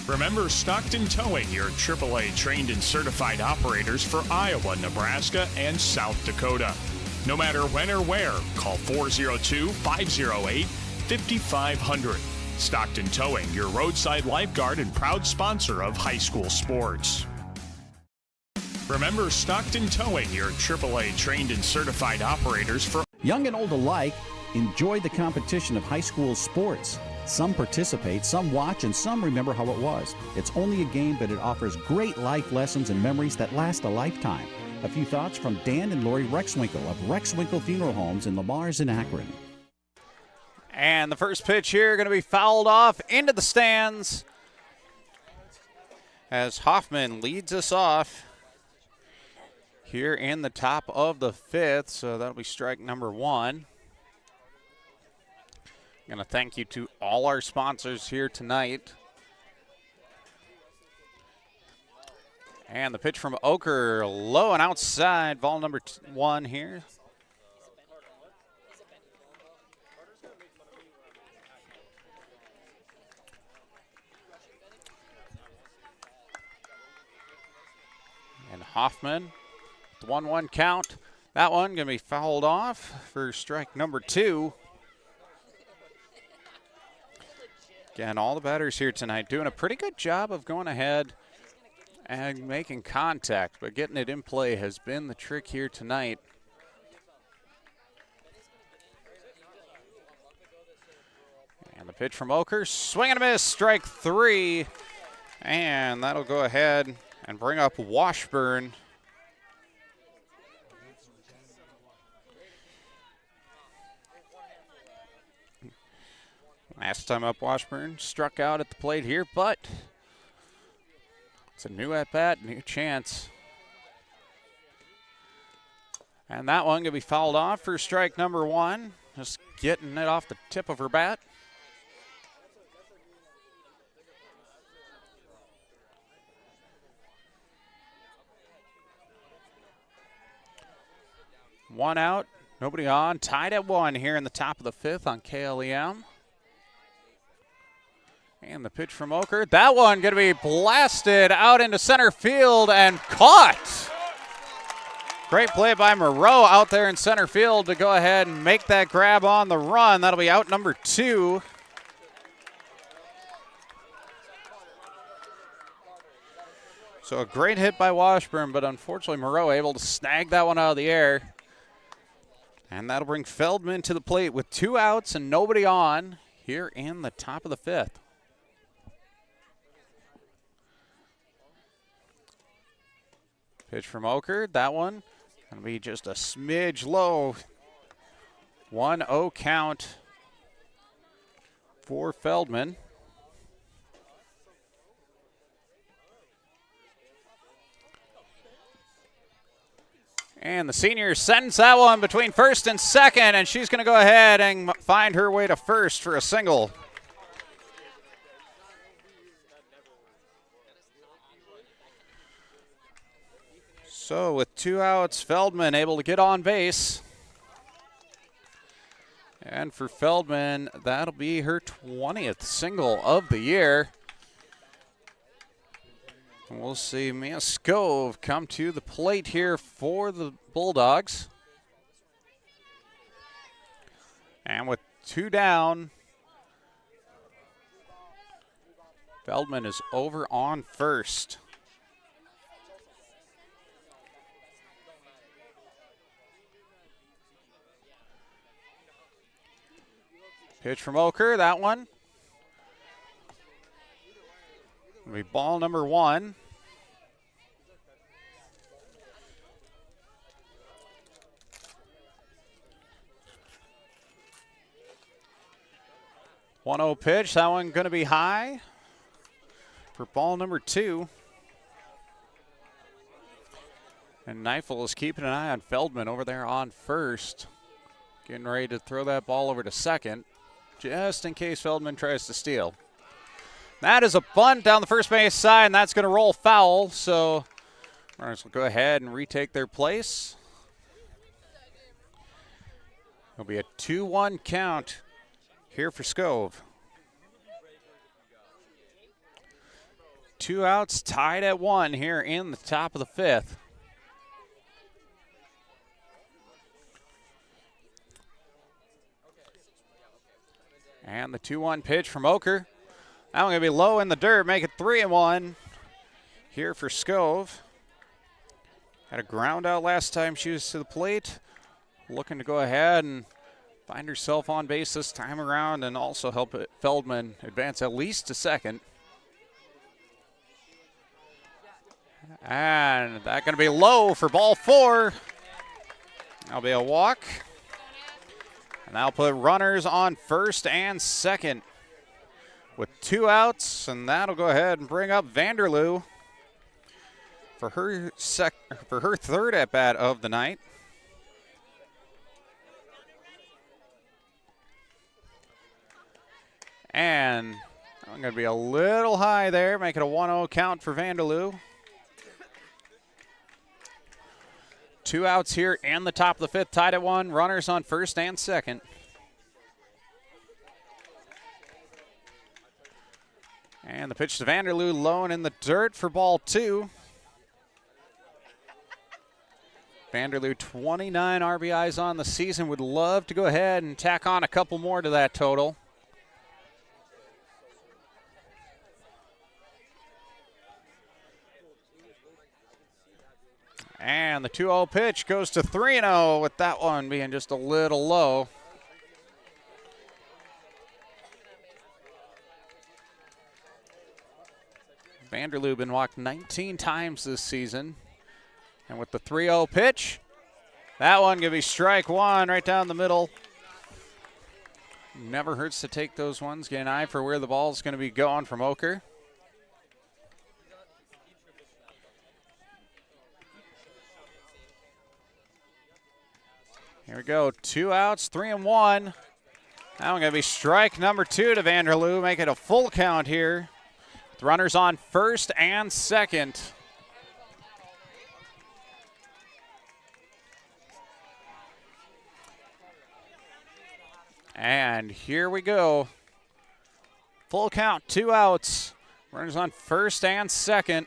Speaker 10: Remember Stockton Towing, your AAA trained and certified operators for Iowa, Nebraska, and South Dakota. No matter when or where, call 402-508-5500. Stockton Towing, your roadside lifeguard and proud sponsor of high school sports. Remember Stockton Towing, your AAA trained and certified operators for
Speaker 14: Young and old alike enjoy the competition of high school sports. Some participate, some watch, and some remember how it was. It's only a game, but it offers great life lessons and memories that last a lifetime. A few thoughts from Dan and Lori Rexwinkle of Rexwinkle Funeral Homes in Lamars and Akron.
Speaker 1: And the first pitch here going to be fouled off into the stands as Hoffman leads us off here in the top of the fifth. So that'll be strike number 1. Going to thank you to all our sponsors here tonight. And the pitch from Oker, low and outside, ball number 1 here. And Hoffman, the 1-1 count. That one going to be fouled off for strike number 2. Again, all the batters here tonight doing a pretty good job of going ahead and making contact, but getting it in play has been the trick here tonight. And the pitch from Oker, swing and a miss, strike 3. And that'll go ahead and bring up Washburn. Last time up, Washburn struck out at the plate here, but it's a new at-bat, new chance. And that one going to be fouled off for strike number 1. Just getting it off the tip of her bat. One out, nobody on. Tied at 1 here in the top of the 5th on KLEM. And the pitch from Oker. That one going to be blasted out into center field and caught. Great play by Moreau out there in center field to go ahead and make that grab on the run. That'll be out number 2. So a great hit by Washburn, but unfortunately Moreau able to snag that one out of the air. And that'll bring Feldman to the plate with 2 outs and nobody on here in the top of the 5th. Pitch from Oker. That one going to be just a smidge low. 1-0 count for Feldman. And the senior sends that one between first and second, and she's going to go ahead and find her way to first for a single. So with 2 outs, Feldman able to get on base. And for Feldman, that'll be her 20th single of the year. And we'll see Mia Scove come to the plate here for the Bulldogs. And with 2 down, Feldman is over on first. Pitch from Oker, that one. It'll be ball number 1. One-oh pitch, that one going to be high for ball number 2. And Neifel is keeping an eye on Feldman over there on first. Getting ready to throw that ball over to second, just in case Feldman tries to steal. That is a bunt down the first base side, and that's going to roll foul. So runners will go ahead and retake their place. It'll be a 2-1 count here for Scove. 2 outs, tied at 1 here in the top of the 5th. And the 2-1 pitch from Oker. That one going to be low in the dirt, make it 3-1 here for Scove. Had a ground out last time she was to the plate. Looking to go ahead and find herself on base this time around and also help Feldman advance at least to second. And that's going to be low for ball 4. That'll be a walk. And that'll put runners on first and second with 2 outs, and that'll go ahead and bring up Vanderloo for her 3rd at-bat of the night. And I'm going to be a little high there, make it a 1-0 count for Vanderloo. 2 outs here in the top of the 5th, tied at 1. Runners on first and second. And the pitch to Vanderloo, low and in the dirt for ball 2. Vanderloo, 29 RBIs on the season. Would love to go ahead and tack on a couple more to that total. And the 2-0 pitch goes to 3-0 with that one being just a little low. Vanderloo been walked 19 times this season. And with the 3-0 pitch, that one going to be strike 1 right down the middle. Never hurts to take those ones. Get an eye for where the ball's going to be going from Oker. Here we go. 2 outs, 3 and 1. Now going to be strike number 2 to Vanderloo. Make it a full count here. The runners on first and second. And here we go. Full count, 2 outs. Runners on first and second.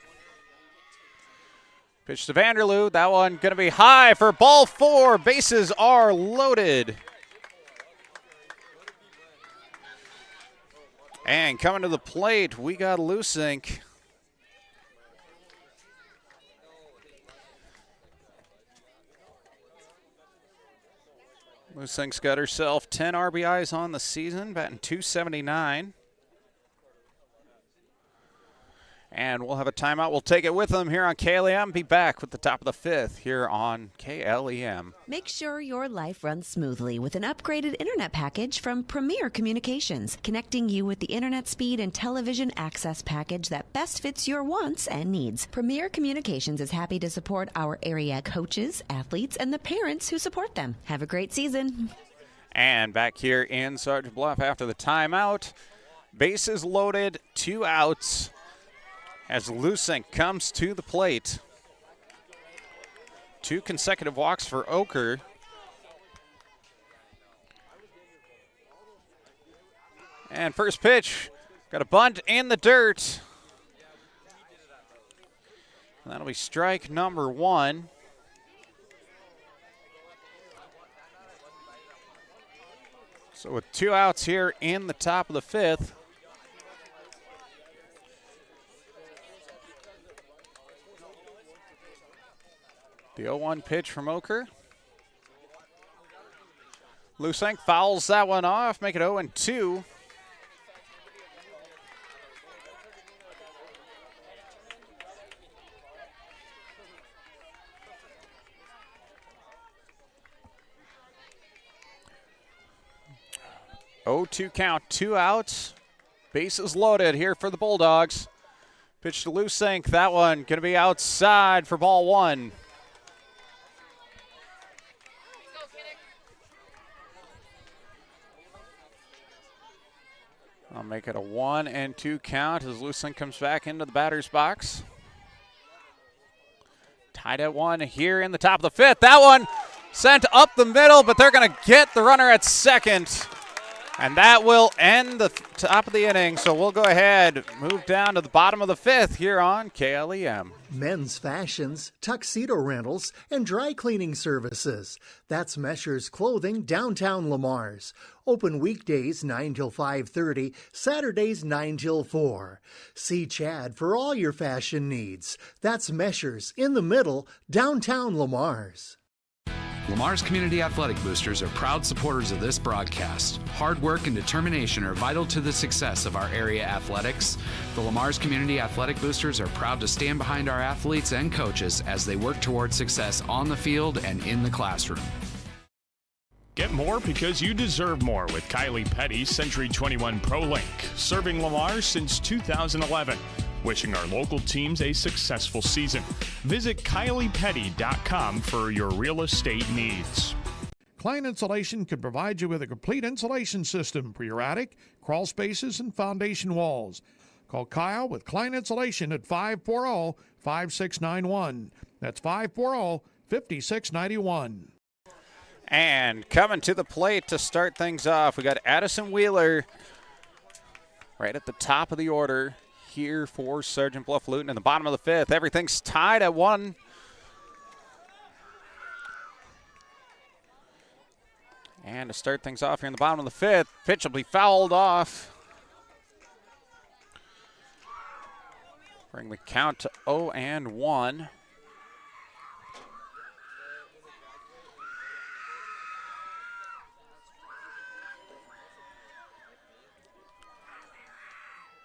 Speaker 1: Pitch to Vanderloo. That one going to be high for ball 4. Bases are loaded. And coming to the plate, we got Lusink. Lusink's got herself 10 RBIs on the season, batting .279. And we'll have a timeout. We'll take it with them here on KLEM. Be back with the top of the 5th here on KLEM.
Speaker 8: Make sure your life runs smoothly with an upgraded internet package from Premier Communications, connecting you with the internet speed and television access package that best fits your wants and needs. Premier Communications is happy to support our area coaches, athletes, and the parents who support them. Have a great season.
Speaker 1: And back here in Sergeant Bluff after the timeout. Bases loaded, 2 outs. As Lusink comes to the plate. 2 consecutive walks for Oker. And first pitch, got a bunt in the dirt. That'll be strike number 1. So with 2 outs here in the top of the 5th. The 0-1 pitch from Oker. Lusink fouls that one off, make it 0-2. Oh-2 count, 2 outs. Bases loaded here for the Bulldogs. Pitch to Lusink, that one going to be outside for ball 1. I'll make it a 1-2 count as Lusink comes back into the batter's box. Tied at 1 here in the top of the 5th. That one sent up the middle, but they're going to get the runner at second. And that will end the top of the inning. So we'll go ahead, move down to the bottom of the 5th here on KLEM.
Speaker 13: Men's fashions, tuxedo rentals, and dry cleaning services. That's Mesher's Clothing, downtown Lamar's. Open weekdays 9 till 5:30, Saturdays 9 till 4. See Chad for all your fashion needs. That's Mesher's in the middle, downtown Lamar's.
Speaker 9: Lamar's Community Athletic Boosters are proud supporters of this broadcast. Hard work and determination are vital to the success of our area athletics. The Lamar's Community Athletic Boosters are proud to stand behind our athletes and coaches as they work towards success on the field and in the classroom.
Speaker 10: Get more because you deserve more with Kylie Petty, Century 21 ProLink, serving Lamar since 2011. Wishing our local teams a successful season. Visit KyliePetty.com for your real estate needs.
Speaker 6: Klein Insulation can provide you with a complete insulation system for your attic, crawl spaces, and foundation walls. Call Kyle with Klein Insulation at 540-5691. That's 540-5691.
Speaker 1: And coming to the plate to start things off, we got Addison Wheeler right at the top of the order here for Sergeant Bluff-Luton in the bottom of the 5th. Everything's tied at 1. And to start things off here in the bottom of the 5th, pitch will be fouled off. Bring the count to 0-1.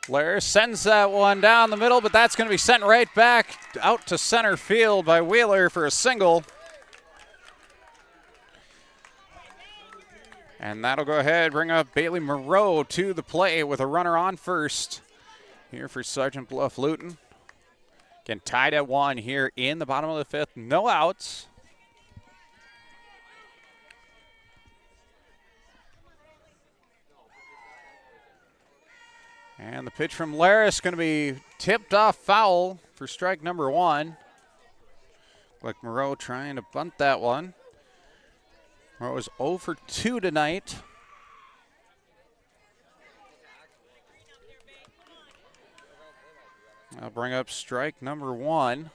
Speaker 1: Blair sends that one down the middle, but that's going to be sent right back out to center field by Wheeler for a single. And that'll go ahead, bring up Bailey Moreau to the play with a runner on first here for Sergeant Bluff-Luton. Again, tied at 1 here in the bottom of the 5th. No outs. And the pitch from Laris going to be tipped off foul for strike number 1. Like Moreau trying to bunt that one. Moreau is 0 for 2 tonight. I'll bring up strike number 1.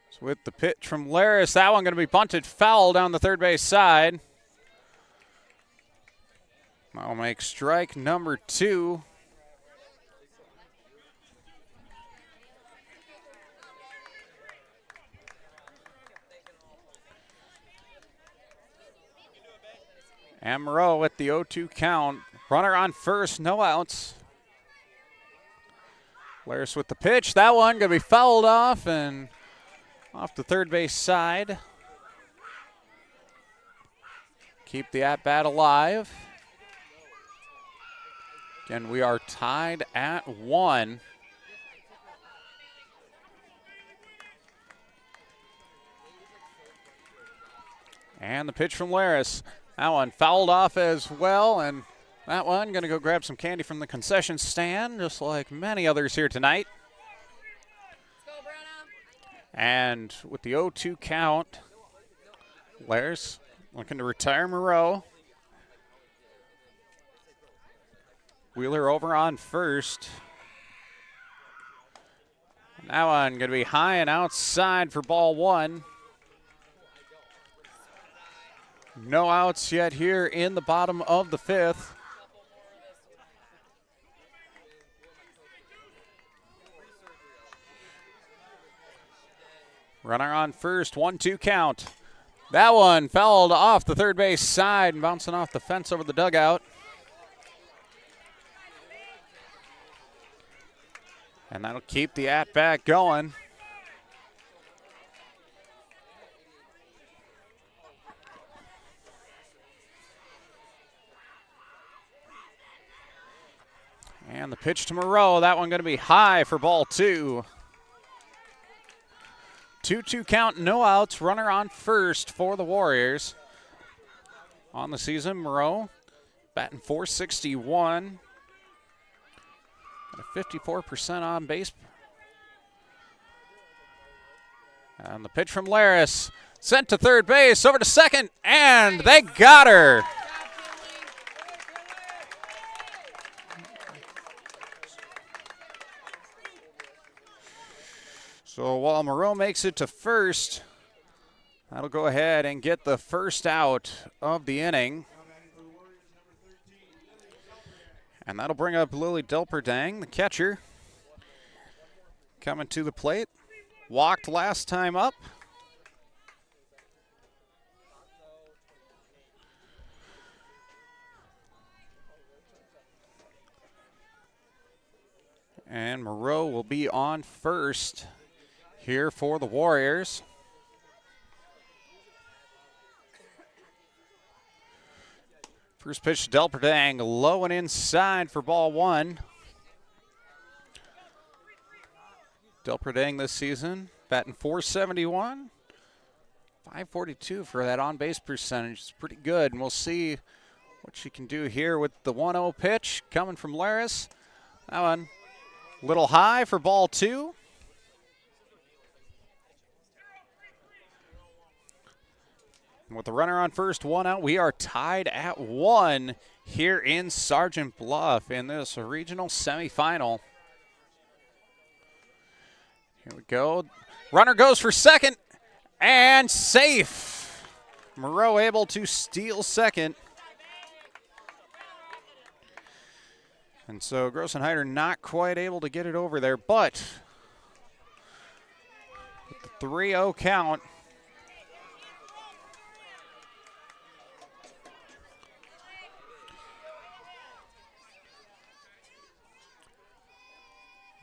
Speaker 1: So with the pitch from Laris, that one going to be bunted foul down the third base side. That'll make strike number 2. And Moreau at the 0-2 count. Runner on first, no outs. Laris with the pitch. That one going to be fouled off and off the third base side. Keep the at-bat alive. Again, we are tied at 1. And the pitch from Laris. That one fouled off as well, and that one going to go grab some candy from the concession stand, just like many others here tonight. And with the 0-2 count, Laris looking to retire Moreau. Wheeler over on first. And that one going to be high and outside for ball 1. No outs yet here in the bottom of the 5th. Runner on first, 1-2 count. That one fouled off the third base side and bouncing off the fence over the dugout. And that'll keep the at-bat going. And the pitch to Moreau, that one going to be high for ball 2. 2-2 count, no outs, runner on first for the Warriors. On the season, Moreau batting .461. At a 54% on base. And the pitch from Laris, sent to third base, over to second, and they got her. So while Moreau makes it to first, that'll go ahead and get the first out of the inning. And that'll bring up Lily Delperdang, the catcher, coming to the plate. Walked last time up. And Moreau will be on first here for the Warriors. First pitch to Delperdang, low and inside for ball 1. Delperdang this season, batting .471. .542 for that on-base percentage. It's pretty good, and we'll see what she can do here with the 1-0 pitch coming from Laris. That one a little high for ball 2. And with the runner on first, 1 out, we are tied at 1 here in Sergeant Bluff in this regional semifinal. Here we go. Runner goes for second and safe. Moreau able to steal second. And so Grossenheider not quite able to get it over there, but with the 3-0 count,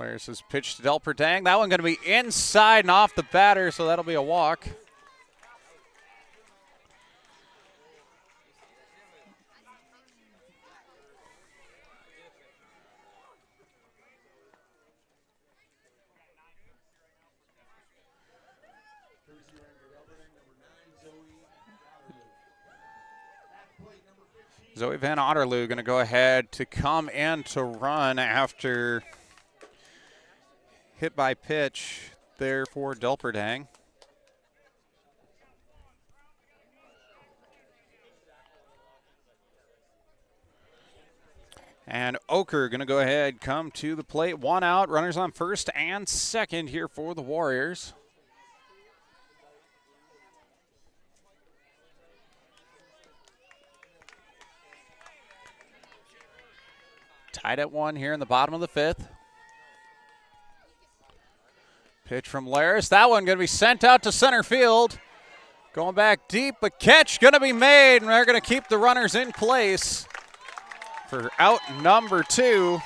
Speaker 1: Laris has pitched to Delpertang. That one going to be inside and off the batter, so that'll be a walk. Zoe Van Otterloo going to go ahead to come in to run after hit by pitch there for Delperdang. And Oker going to go ahead, come to the plate. One out, runners on first and second here for the Warriors. Tied at 1 here in the bottom of the 5th. Pitch from Laris. That one going to be sent out to center field. Going back deep, a catch going to be made, and they're going to keep the runners in place for out number 2.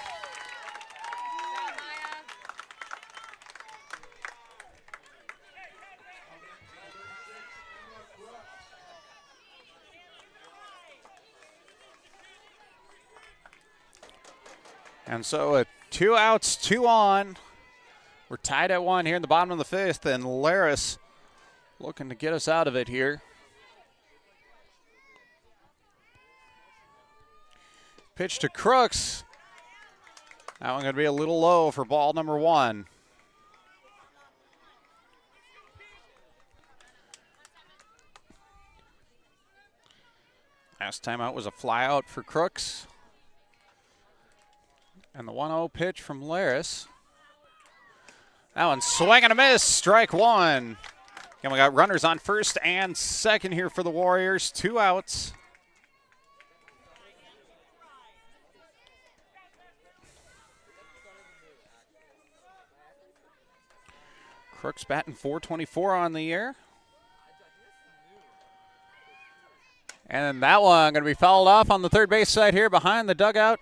Speaker 1: And so with 2 outs, 2 on, we're tied at 1 here in the bottom of the 5th, and Laris looking to get us out of it here. Pitch to Crooks. That one going to be a little low for ball number 1. Last time out was a fly out for Crooks. And the 1-0 pitch from Laris. That one swing and a miss, strike 1. And we got runners on first and second here for the Warriors. 2 outs. Crooks batting .424 on the year. And that one going to be fouled off on the third base side here behind the dugout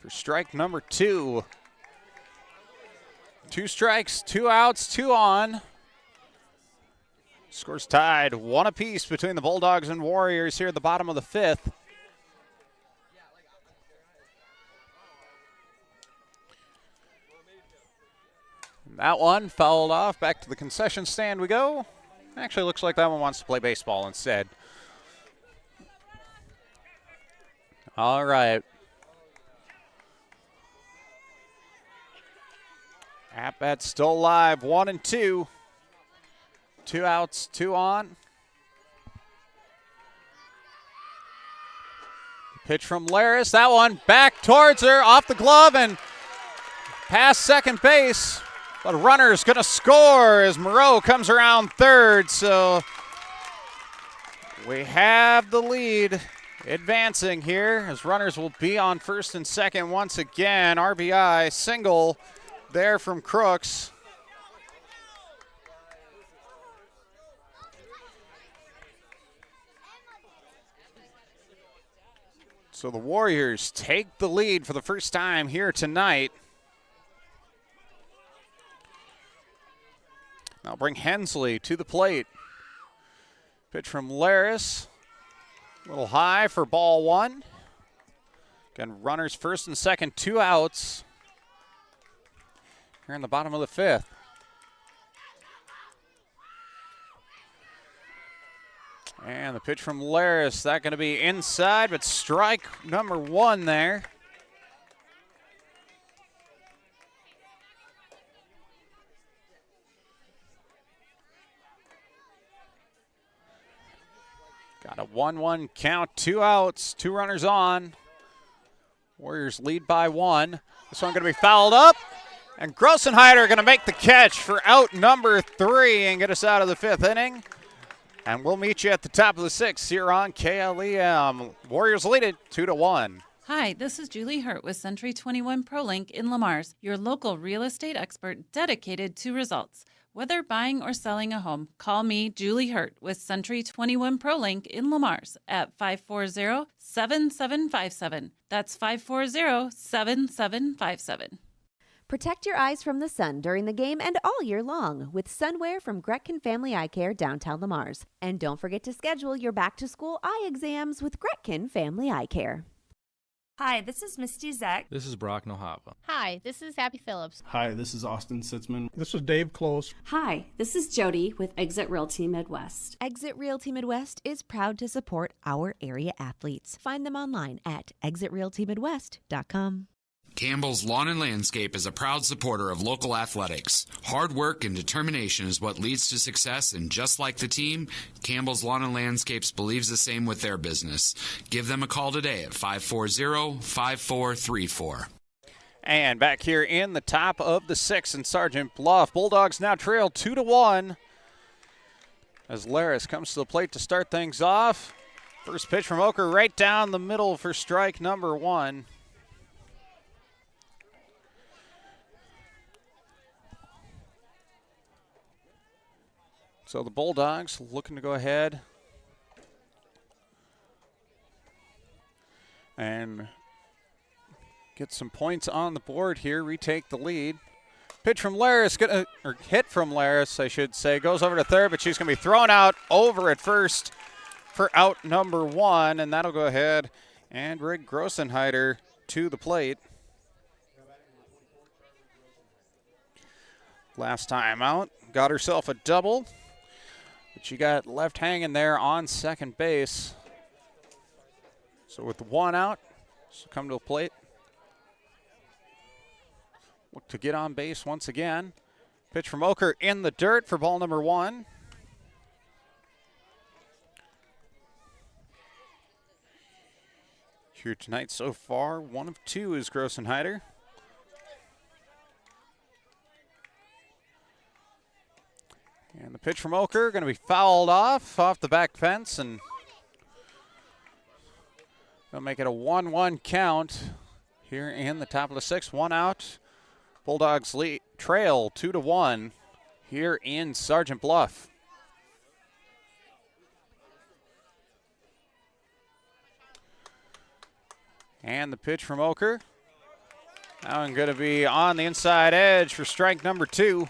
Speaker 1: for strike number 2. 2 strikes, 2 outs, 2 on. Scores tied, 1 apiece between the Bulldogs and Warriors here at the bottom of the 5th. That one fouled off. Back to the concession stand we go. Actually looks like that one wants to play baseball instead. All right. At bat still live, 1 and 2. 2 outs, 2 on. Pitch from Laris. That one back towards her, off the glove and past second base. But a runner's going to score as Moreau comes around third. So we have the lead advancing here as runners will be on first and second once again. RBI single there from Crooks. So the Warriors take the lead for the first time here tonight. Now bring Hensley to the plate. Pitch from Laris. A little high for ball 1. Again, runners first and second, 2 outs. Here in the bottom of the 5th. And the pitch from Laris, that going to be inside, but strike number 1 there. Got a 1-1 count, 2 outs, 2 runners on. Warriors lead by 1. This one going to be fouled up. And Grossenheider going to make the catch for out number 3 and get us out of the 5th inning. And we'll meet you at the top of the 6th here on KLEM. Warriors lead it 2-1.
Speaker 20: Hi, this is Julie Hurt with Century 21 ProLink in Lamar's, your local real estate expert dedicated to results. Whether buying or selling a home, call me, Julie Hurt, with Century 21 ProLink in Lamar's at 540-7757. That's 540-7757.
Speaker 8: Protect your eyes from the sun during the game and all year long with sunwear from Gretkin Family Eye Care downtown Lamars. And don't forget to schedule your back-to-school eye exams with Gretkin Family Eye Care.
Speaker 2: Hi, this is Misty Zeck.
Speaker 5: This is Brock Nohava.
Speaker 4: Hi, this is Abby Phillips.
Speaker 5: Hi, this is Austin Sitzman.
Speaker 6: This is Dave Close.
Speaker 7: Hi, this is Jody with Exit Realty Midwest.
Speaker 8: Exit Realty Midwest is proud to support our area athletes. Find them online at exitrealtymidwest.com.
Speaker 9: Campbell's Lawn and Landscape is a proud supporter of local athletics. Hard work and determination is what leads to success, and just like the team, Campbell's Lawn and Landscapes believes the same with their business. Give them a call today at 540-5434.
Speaker 1: And back here in the top of the 6th in Sergeant Bluff, Bulldogs now trail 2-1 as Laris comes to the plate to start things off. First pitch from Oker right down the middle for strike number 1. So the Bulldogs looking to go ahead and get some points on the board here, retake the lead. Pitch from Laris, or hit from Laris, I should say, goes over to third, but she's going to be thrown out over at first for out number 1, and that'll go ahead and bring Grossenheider to the plate. Last time out, got herself a double. But she got left hanging there on second base. So with 1 out, she'll come to the plate. Look to get on base once again. Pitch from Oker in the dirt for ball number 1. Here tonight so far, 1 of 2 is Grossenheider. And the pitch from Oker going to be fouled off the back fence, and they'll make it a 1-1 count here in the top of the 6th. 1 out. Bulldogs trail 2-1 here in Sergeant Bluff. And the pitch from Oker. Now going to be on the inside edge for strike number 2.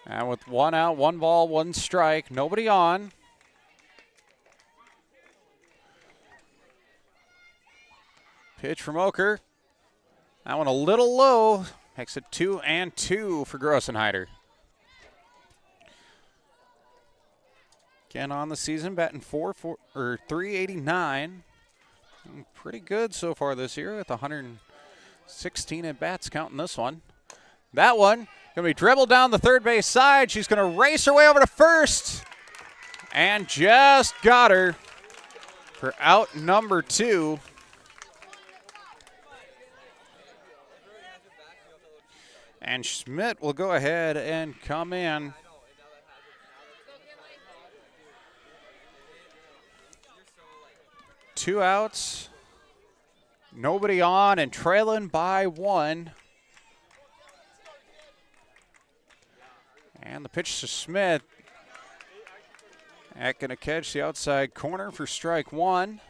Speaker 1: And with 1 out, 1 ball, 1 strike, nobody on. Pitch from Oker. That one a little low. Makes it 2-2 for Grossenheider. Again on the season, batting .389. Pretty good so far this year with 116 at bats counting this one. That one going to be dribbled down the third base side. She's going to race her way over to first. And just got her for out number 2. And Schmidt will go ahead and come in. Two outs. Nobody on and trailing by 1. And the pitch to Smith. That going to catch the outside corner for strike 1.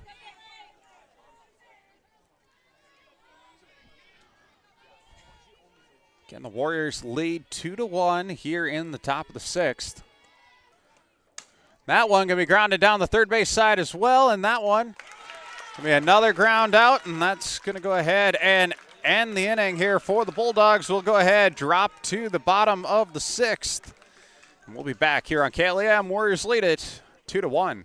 Speaker 1: Again, the Warriors lead 2-1 here in the top of the 6th. That one going to be grounded down the third base side as well, and that one going to be another ground out, and that's going to go ahead and end the inning here for the Bulldogs. We'll go ahead, drop to the bottom of the 6th. And we'll be back here on KLEM. Warriors lead it 2-1.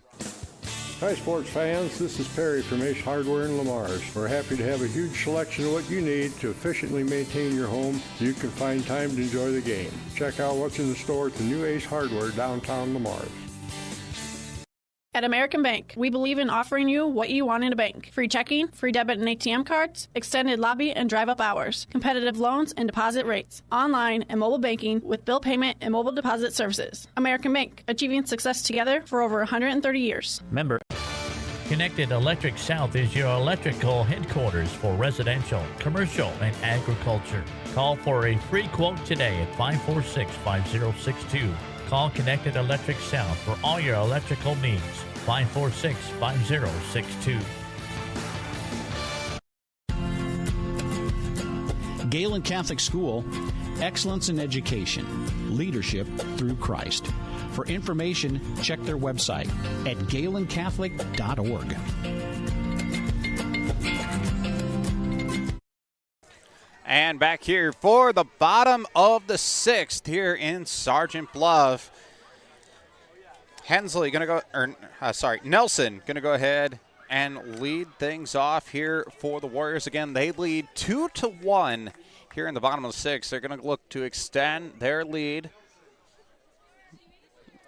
Speaker 11: Hi, sports fans. This is Perry from Ace Hardware in Lamars. We're happy to have a huge selection of what you need to efficiently maintain your home so you can find time to enjoy the game. Check out what's in the store at the new Ace Hardware downtown Lamars.
Speaker 17: At American Bank, we believe in offering you what you want in a bank. Free checking, free debit and ATM cards, extended lobby and drive-up hours, competitive loans and deposit rates, online and mobile banking with bill payment and mobile deposit services. American Bank, achieving success together for over 130 years.
Speaker 16: Member Connected Electric South is your electrical headquarters for residential, commercial, and agriculture. Call for a free quote today at 546-5062. Call Connected Electric South for all your electrical needs. 546-5062.
Speaker 14: Galen Catholic School, excellence in education, leadership through Christ. For information, check their website at galencatholic.org.
Speaker 1: And back here for the bottom of the 6th here in Sergeant Bluff. Nelson going to go ahead and lead things off here for the Warriors. Again, they lead 2-1 here in the bottom of the 6th. They're going to look to extend their lead.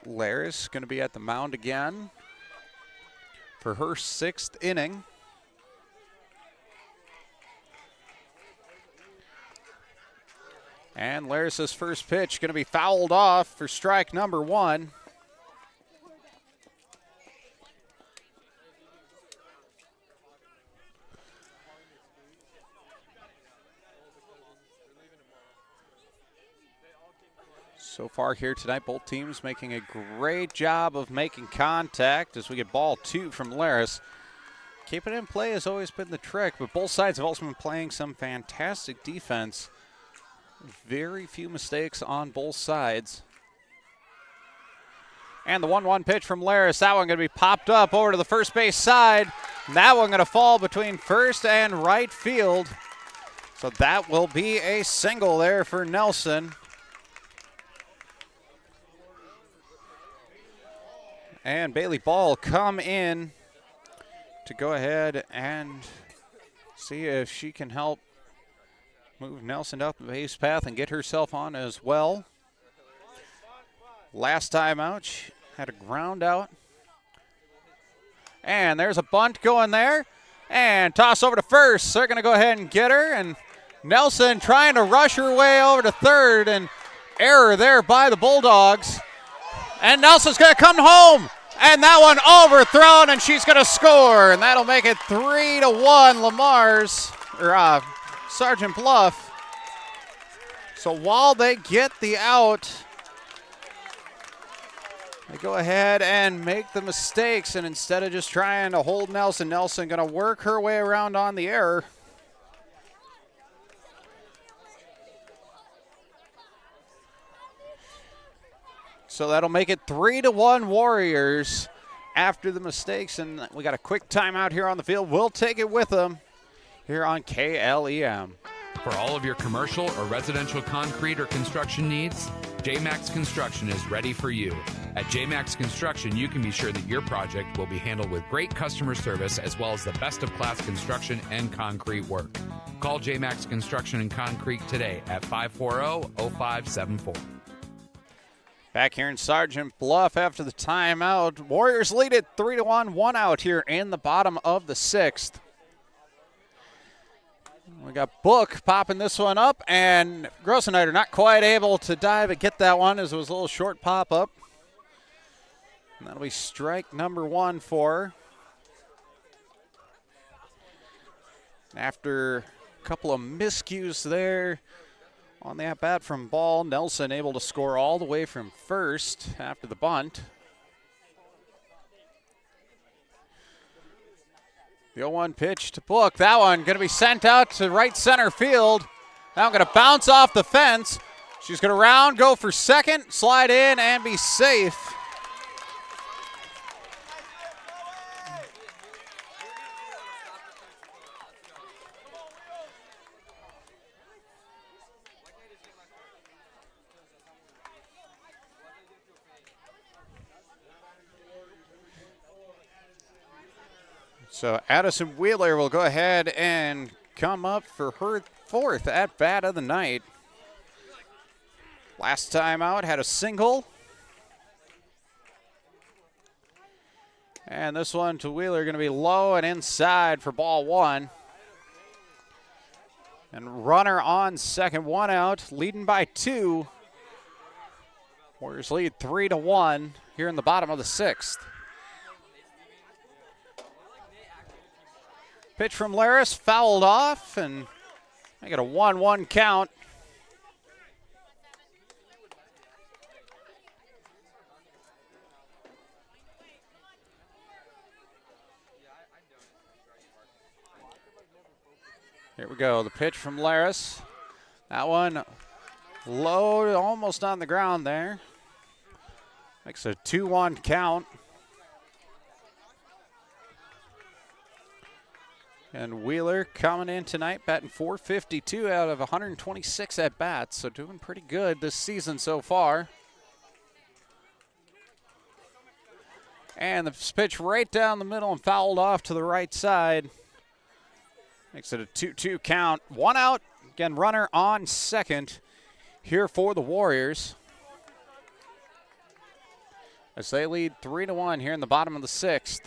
Speaker 1: Laris going to be at the mound again for her 6th inning. And Laris' first pitch going to be fouled off for strike number 1. So far here tonight, both teams making a great job of making contact as we get ball 2 from Laris. Keeping it in play has always been the trick, but both sides have also been playing some fantastic defense. Very few mistakes on both sides. And the 1-1 pitch from Laris. That one going to be popped up over to the first base side. And that one going to fall between first and right field. So that will be a single there for Nelson. And Bailey Ball come in to go ahead and see if she can help move Nelson up the base path and get herself on as well. Last time out, she had a ground out. And there's a bunt going there. And toss over to first. They're going to go ahead and get her. And Nelson trying to rush her way over to third. And error there by the Bulldogs. And Nelson's going to come home. And that one overthrown, and she's going to score. And that'll make it 3-1 Sergeant Bluff. So while they get the out, they go ahead and make the mistakes. And instead of just trying to hold Nelson going to work her way around on the error. So that'll make it 3-1 Warriors after the mistakes. And we got a quick timeout here on the field. We'll take it with them here on KLEM.
Speaker 9: For all of your commercial or residential concrete or construction needs, J-Max Construction is ready for you. At J-Max Construction, you can be sure that your project will be handled with great customer service as well as the best of class construction and concrete work. Call J-Max Construction and Concrete today at 540-0574.
Speaker 1: Back here in Sergeant Bluff after the timeout. Warriors lead it 3-1, 1 out here in the bottom of the 6th. We got Book popping this one up, and Grossenheider not quite able to dive and get that one as it was a little short pop-up. And that'll be strike number 1 for her. After a couple of miscues there on the at-bat from Ball, Nelson able to score all the way from first after the bunt. The 0-1 pitch to Book. That one going to be sent out to right center field. Now going to bounce off the fence. She's going to round, go for second, slide in, and be safe. So Addison Wheeler will go ahead and come up for her 4th at-bat of the night. Last time out, had a single. And this one to Wheeler going to be low and inside for ball 1. And runner on second, 1 out, leading by 2. Warriors lead 3-1 here in the bottom of the 6th. Pitch from Laris, fouled off, and I got a 1-1 count. Here we go. The pitch from Laris. That one low, almost on the ground there. Makes a 2-1 count. And Wheeler coming in tonight, batting .452 out of 126 at-bats, so doing pretty good this season so far. And the pitch right down the middle and fouled off to the right side. Makes it a 2-2 count. 1 out. Again, runner on second here for the Warriors, as they lead 3-1 here in the bottom of the 6th.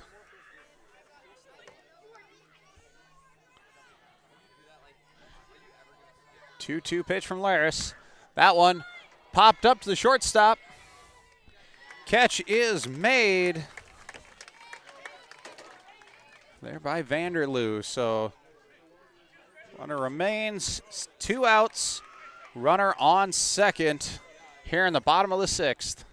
Speaker 1: Two pitch from Laris. That one popped up to the shortstop. Catch is made there by Vanderloo. So runner remains, 2 outs. Runner on second here in the bottom of the 6th.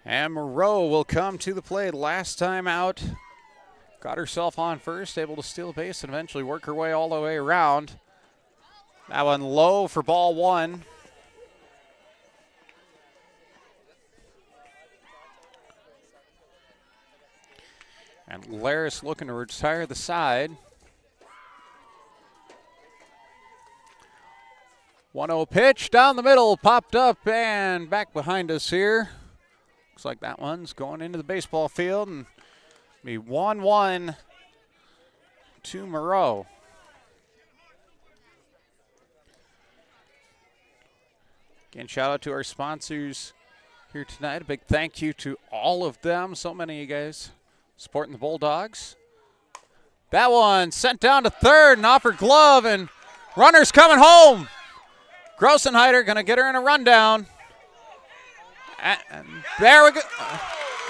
Speaker 1: And Moreau will come to the plate. Last time out, got herself on first, able to steal base and eventually work her way all the way around. That one low for ball 1. And Laris looking to retire the side. 1-0 pitch down the middle, popped up and back behind us here. Looks like that one's going into the baseball field, and be 1-1 to Moreau. Again, shout out to our sponsors here tonight. A big thank you to all of them. So many of you guys supporting the Bulldogs. That one sent down to third and off her glove, and runner's coming home. Grossenheider going to get her in a rundown. And there we go.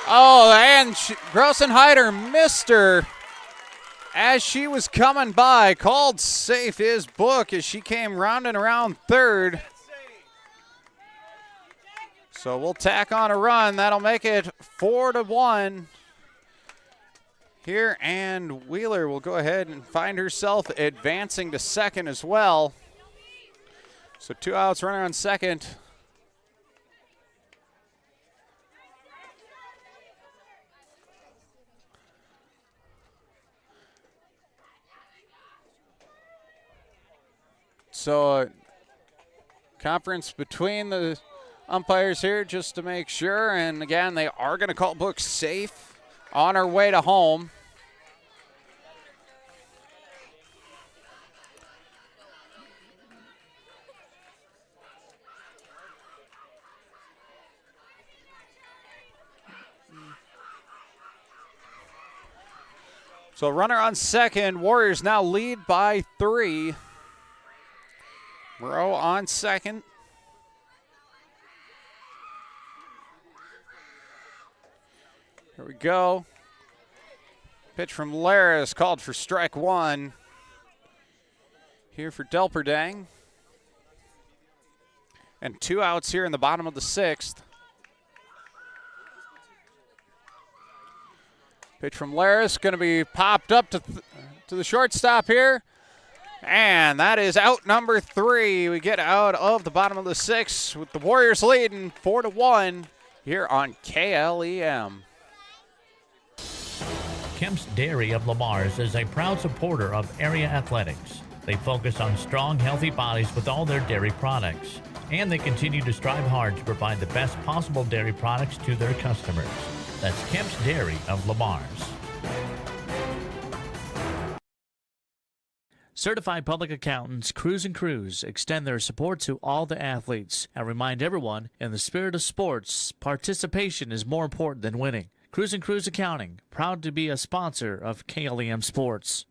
Speaker 1: Oh, and Grossenheider missed her as she was coming by. Called safe his book as she came rounding around third. So we'll tack on a run. That'll make it 4-1 here. And Wheeler will go ahead and find herself advancing to second as well. So 2 outs, runner on second. So conference between the umpires here just to make sure. And again, they are going to call book safe on our way to home. So runner on second. Warriors now lead by 3. Moreau on second. Here we go. Pitch from Laris called for strike 1. Here for Delperdang. And 2 outs here in the bottom of the 6th. Pitch from Laris going to be popped up to the shortstop here. And that is out number 3. We get out of the bottom of the 6th with the Warriors leading 4-1 here on KLEM.
Speaker 16: Kemp's Dairy of Lamar's is a proud supporter of area athletics. They focus on strong, healthy bodies with all their dairy products. And they continue to strive hard to provide the best possible dairy products to their customers. That's Kemp's Dairy of Lamar's. Certified public accountants Cruz & Cruz extend their support to all the athletes and remind everyone, in the spirit of sports, participation is more important than winning. Cruz & Cruz Accounting, proud to be a sponsor of KLEM Sports.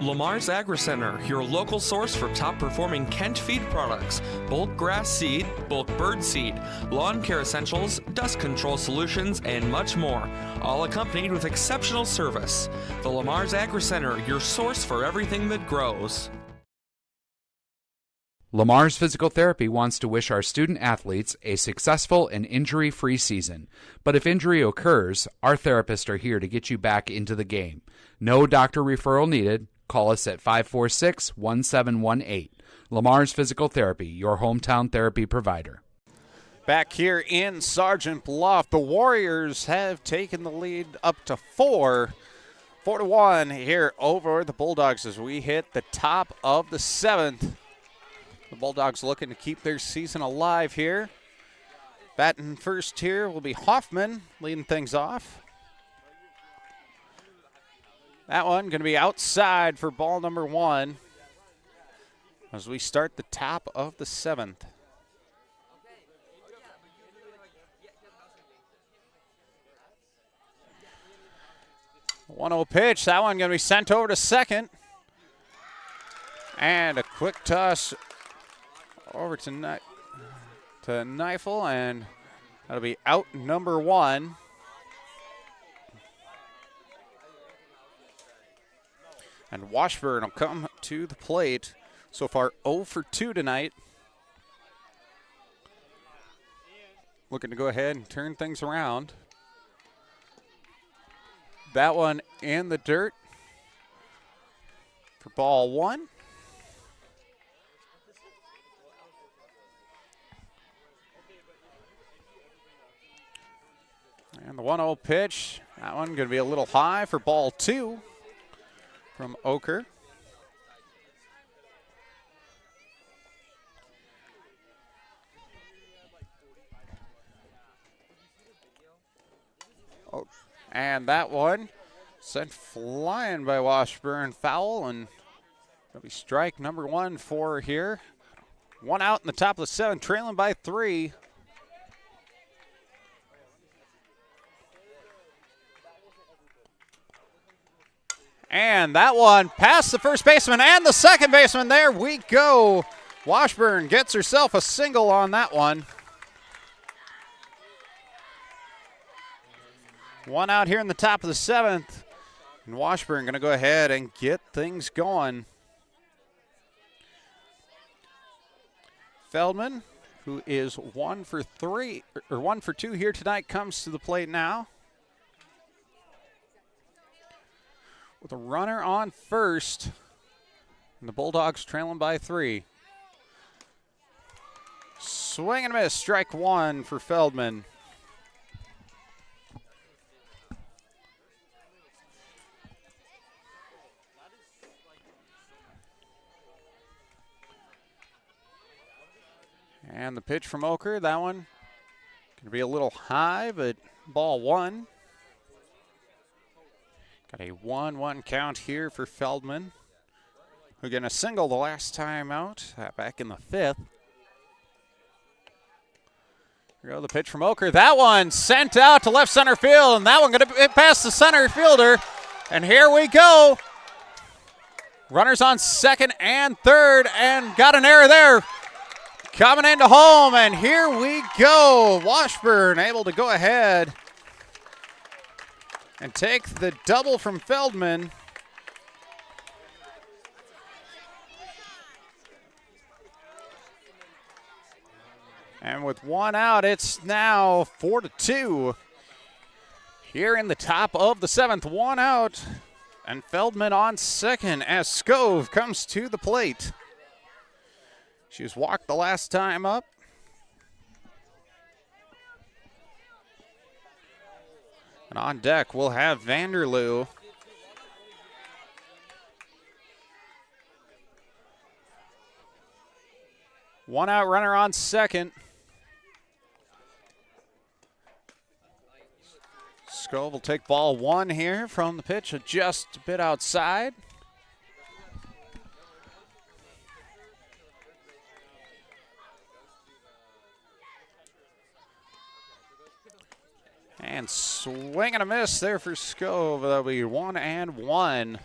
Speaker 19: Lamar's Agri-Center, your local source for top-performing Kent feed products, bulk grass seed, bulk bird seed, lawn care essentials, dust control solutions, and much more, all accompanied with exceptional service. The Lamar's Agri-Center, your source for everything that grows.
Speaker 9: Lamar's Physical Therapy wants to wish our student athletes a successful and injury-free season. But if injury occurs, our therapists are here to get you back into the game. No doctor referral needed. Call us at 546-1718. Lamar's Physical Therapy, your hometown therapy provider.
Speaker 1: Back here in Sergeant Bluff, the Warriors have taken the lead up to 4-1 here over the Bulldogs as we hit the top of the 7th. The Bulldogs looking to keep their season alive here. Batting first here will be Hoffman leading things off. That one going to be outside for ball number 1 as we start the top of the 7th. The 1-0 pitch, that one going to be sent over to second. And a quick toss over to Neifel, and that'll be out number 1. And Washburn will come to the plate. So far 0 for 2 tonight. Looking to go ahead and turn things around. That one in the dirt for ball 1. And the 1-0 pitch, that one going to be a little high for ball 2 from Oker. Oh, and that one sent flying by Washburn, foul, and that'll be strike number 1 for here. 1 out in the top of the 7th, trailing by 3. And that one past the first baseman and the second baseman. There we go. Washburn gets herself a single on that one. 1 out here in the top of the 7th. And Washburn going to go ahead and get things going. Feldman, who is 1 for 2 here tonight, comes to the plate now. With a runner on first, and the Bulldogs trailing by 3. Swing and a miss, strike 1 for Feldman. And the pitch from Oker, that one going to be a little high, but ball 1. Got a 1-1 count here for Feldman, who got a single the last time out, back in the 5th. Here we go, the pitch from Oker. That one sent out to left center field, and that one going to hit past the center fielder. And here we go. Runners on second and third, and got an error there. Coming into home, and here we go. Washburn able to go ahead and take the double from Feldman. And with 1 out, it's now 4-2. Here in the top of the 7th, 1 out. And Feldman on second as Scove comes to the plate. She was walked the last time up. And on deck, we'll have Vanderloo. One out runner on second. Scove will take ball 1 here from the pitch, just a bit outside. And swing and a miss there for Scove. That'll be 1-1.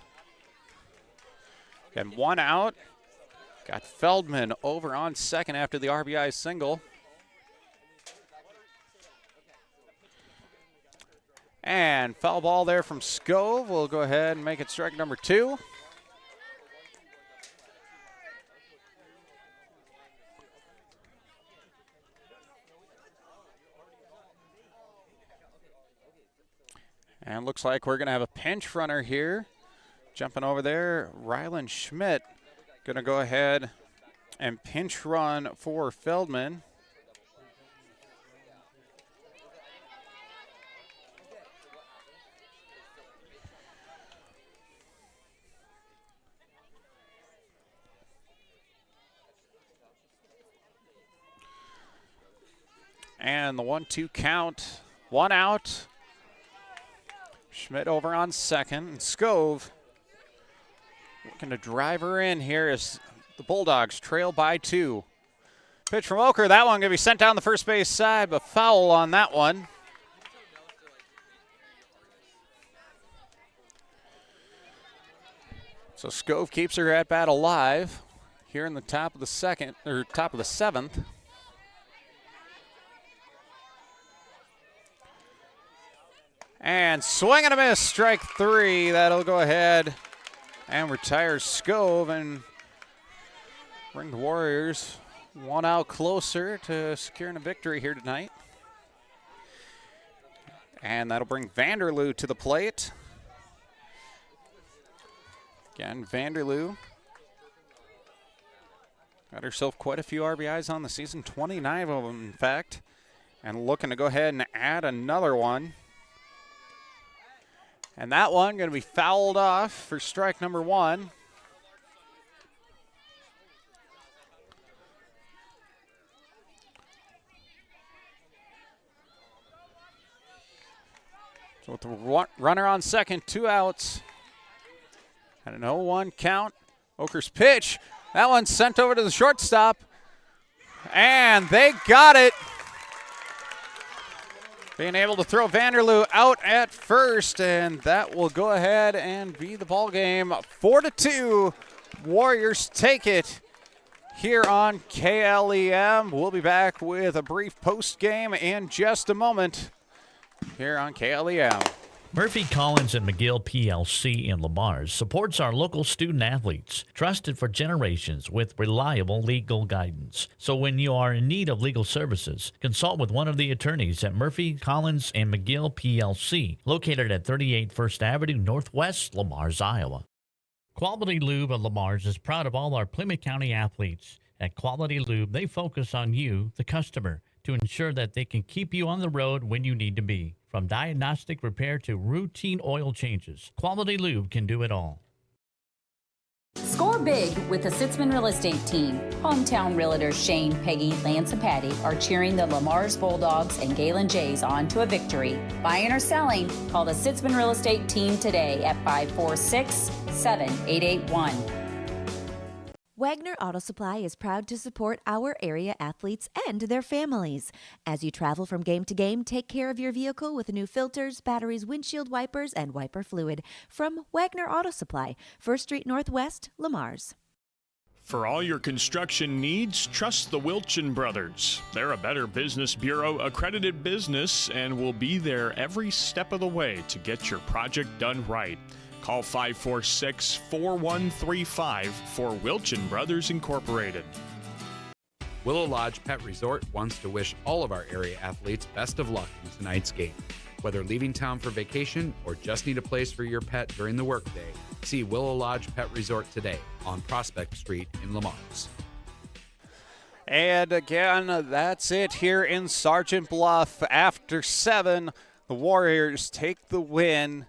Speaker 1: And 1 out. Got Feldman over on second after the RBI single. And foul ball there from Scove. We'll go ahead and make it strike number 2. And looks like we're going to have a pinch runner here. Jumping over there, Ryland Schmidt going to go ahead and pinch run for Feldman. And the 1-2 count, 1 out. Schmidt over on second. And Scove looking to drive her in here as the Bulldogs trail by 2. Pitch from Oker. That one going to be sent down the first base side, but foul on that one. So Scove keeps her at bat alive here in the top of the seventh. And swing and a miss, strike 3. That'll go ahead and retire Scove and bring the Warriors 1 out closer to securing a victory here tonight. And that'll bring Vanderloo to the plate. Again, Vanderloo got herself quite a few RBIs on the season, 29 of them in fact, and looking to go ahead and add another one. And that one going to be fouled off for strike number 1. So with the runner on second, 2 outs. And an 0-1 count. Oker's pitch. That one's sent over to the shortstop. And they got it. Being able to throw Vanderloo out at first, and that will go ahead and be the ball game. 4-2, Warriors take it here on KLEM. We'll be back with a brief post game in just a moment here on KLEM.
Speaker 16: Murphy, Collins, and McGill PLC in Lamar's supports our local student athletes, trusted for generations with reliable legal guidance. So when you are in need of legal services, consult with one of the attorneys at Murphy, Collins, and McGill PLC, located at 38 First Avenue Northwest, Lamar's, Iowa. Quality Lube of Lamar's is proud of all our Plymouth County athletes. At Quality Lube, they focus on you, the customer, to ensure that they can keep you on the road when you need to be. From diagnostic repair to routine oil changes, Quality Lube can do it all.
Speaker 21: Score big with the Sitzman Real Estate Team. Hometown realtors Shane, Peggy, Lance, and Patty are cheering the Lamar's Bulldogs and Galen Jays on to a victory. Buying or selling, call the Sitzman Real Estate Team today at 546-7881.
Speaker 8: Wagner Auto Supply is proud to support our area athletes and their families. As you travel from game to game, take care of your vehicle with new filters, batteries, windshield wipers, and wiper fluid from Wagner Auto Supply, 1st Street Northwest, Lamar's.
Speaker 10: For all your construction needs, trust the Wilchin Brothers. They're a Better Business Bureau accredited business and will be there every step of the way to get your project done right. Call 546-4135 for Wilchin Brothers Incorporated.
Speaker 9: Willow Lodge Pet Resort wants to wish all of our area athletes best of luck in tonight's game. Whether leaving town for vacation or just need a place for your pet during the workday, see Willow Lodge Pet Resort today on Prospect Street in Lamar's.
Speaker 1: And again, that's it here in Sergeant Bluff. After 7, the Warriors take the win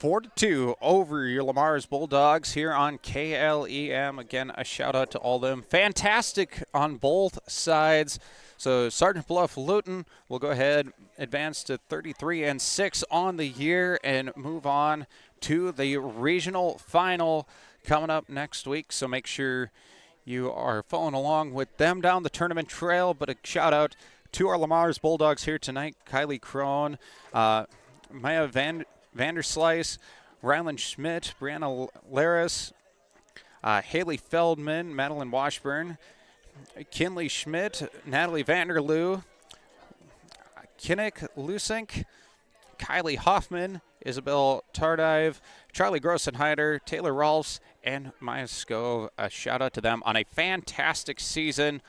Speaker 1: 4-2 over your Lamar's Bulldogs here on KLEM. Again, a shout out to all of them. Fantastic on both sides. So Sergeant Bluff-Luton will go ahead, advance to 33-6 on the year, and move on to the regional final coming up next week. So make sure you are following along with them down the tournament trail. But a shout out to our Lamar's Bulldogs here tonight. Kylie Crone, Maya Vanderslice, Ryland Schmidt, Brianna Laris, Haley Feldman, Madeline Washburn, Kinley Schmidt, Natalie Vanderloo, Kinnick Lusink, Kylie Hoffman, Isabel Tardive, Charlie Grossenheider, Taylor Rolfs, and Maya Scove. A shout out to them on a fantastic season,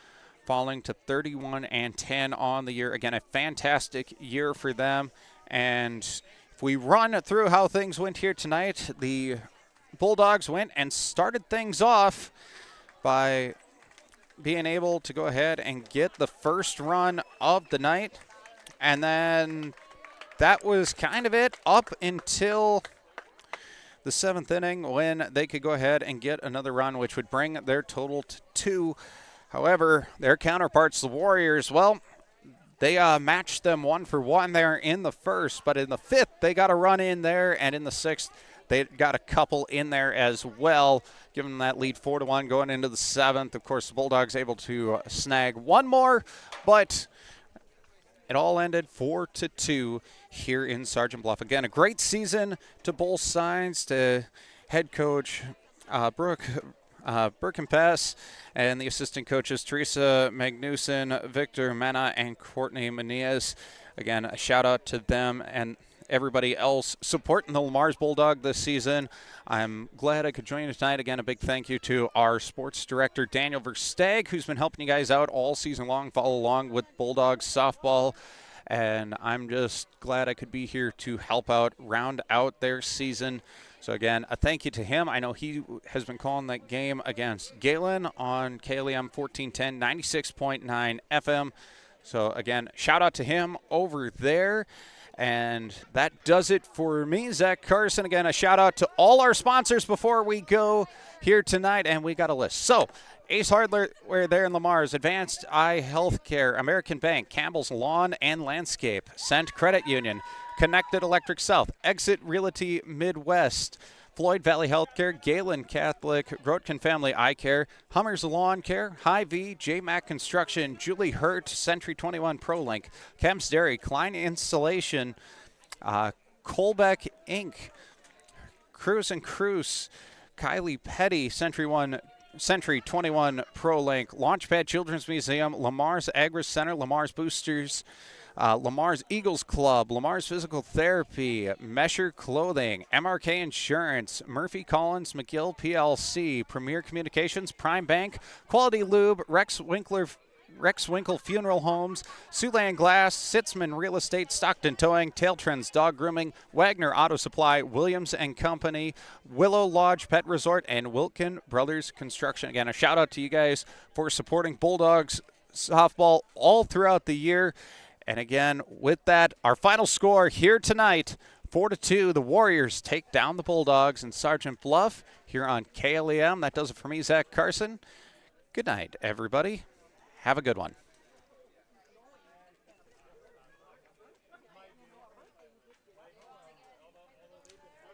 Speaker 1: falling to 31-10 on the year. Again, a fantastic year for them. And if we run through how things went here tonight, the Bulldogs went and started things off by being able to go ahead and get the first run of the night. And then that was kind of it up until the 7th inning when they could go ahead and get another run, which would bring their total to 2. However, their counterparts, the Warriors, well, they matched them 1-for-1 there in the first, but in the 5th, they got a run in there, and in the 6th, they got a couple in there as well, giving them that lead 4-1 going into the 7th. Of course, the Bulldogs able to snag one more, but it all ended 4-2 here in Sergeant Bluff. Again, a great season to both sides, to head coach Brooke Burkenpass and the assistant coaches Teresa Magnuson, Victor Mena, and Courtney Menez. Again, a shout out to them and everybody else supporting the Lamar's Bulldog this season. I'm glad I could join you tonight. Again, a big thank you to our sports director, Daniel Versteg, who's been helping you guys out all season long, follow along with Bulldogs softball. And I'm just glad I could be here to help out, round out their season. So, again, a thank you to him. I know he has been calling that game against Galen on KLEM 1410, 96.9 FM. So, again, shout out to him over there. And that does it for me, Zach Carson. Again, a shout out to all our sponsors before we go here tonight. And we got a list. So, Ace Hardware there in Lamar's, Advanced Eye Healthcare, American Bank, Campbell's Lawn and Landscape, Cent Credit Union, Connected Electric South, Exit Realty Midwest, Floyd Valley Healthcare, Galen Catholic, Grotkin Family Eye Care, Hummers Lawn Care, Hy-Vee, J-Mac Construction, Julie Hurt, Century 21 ProLink, Kemp's Dairy, Klein Installation, Colbeck Inc., Cruz & Cruz, Kylie Petty, Century 21 ProLink, Launchpad Children's Museum, Lamar's Agri Center, Lamar's Boosters, Lamar's Eagles Club, Lamar's Physical Therapy, Mesher Clothing, MRK Insurance, Murphy Collins McGill PLC, Premier Communications, Prime Bank, Quality Lube, Rex Winkle Funeral Homes, Siouxland Glass, Sitzman Real Estate, Stockton Towing, Tail Trends Dog Grooming, Wagner Auto Supply, Williams & Company, Willow Lodge Pet Resort, and Wilkin Brothers Construction. Again, a shout out to you guys for supporting Bulldogs softball all throughout the year. And again, with that, our final score here tonight, 4-2, the Warriors take down the Bulldogs in Sergeant Bluff here on KLEM. That does it for me, Zach Carson. Good night, everybody. Have a good one.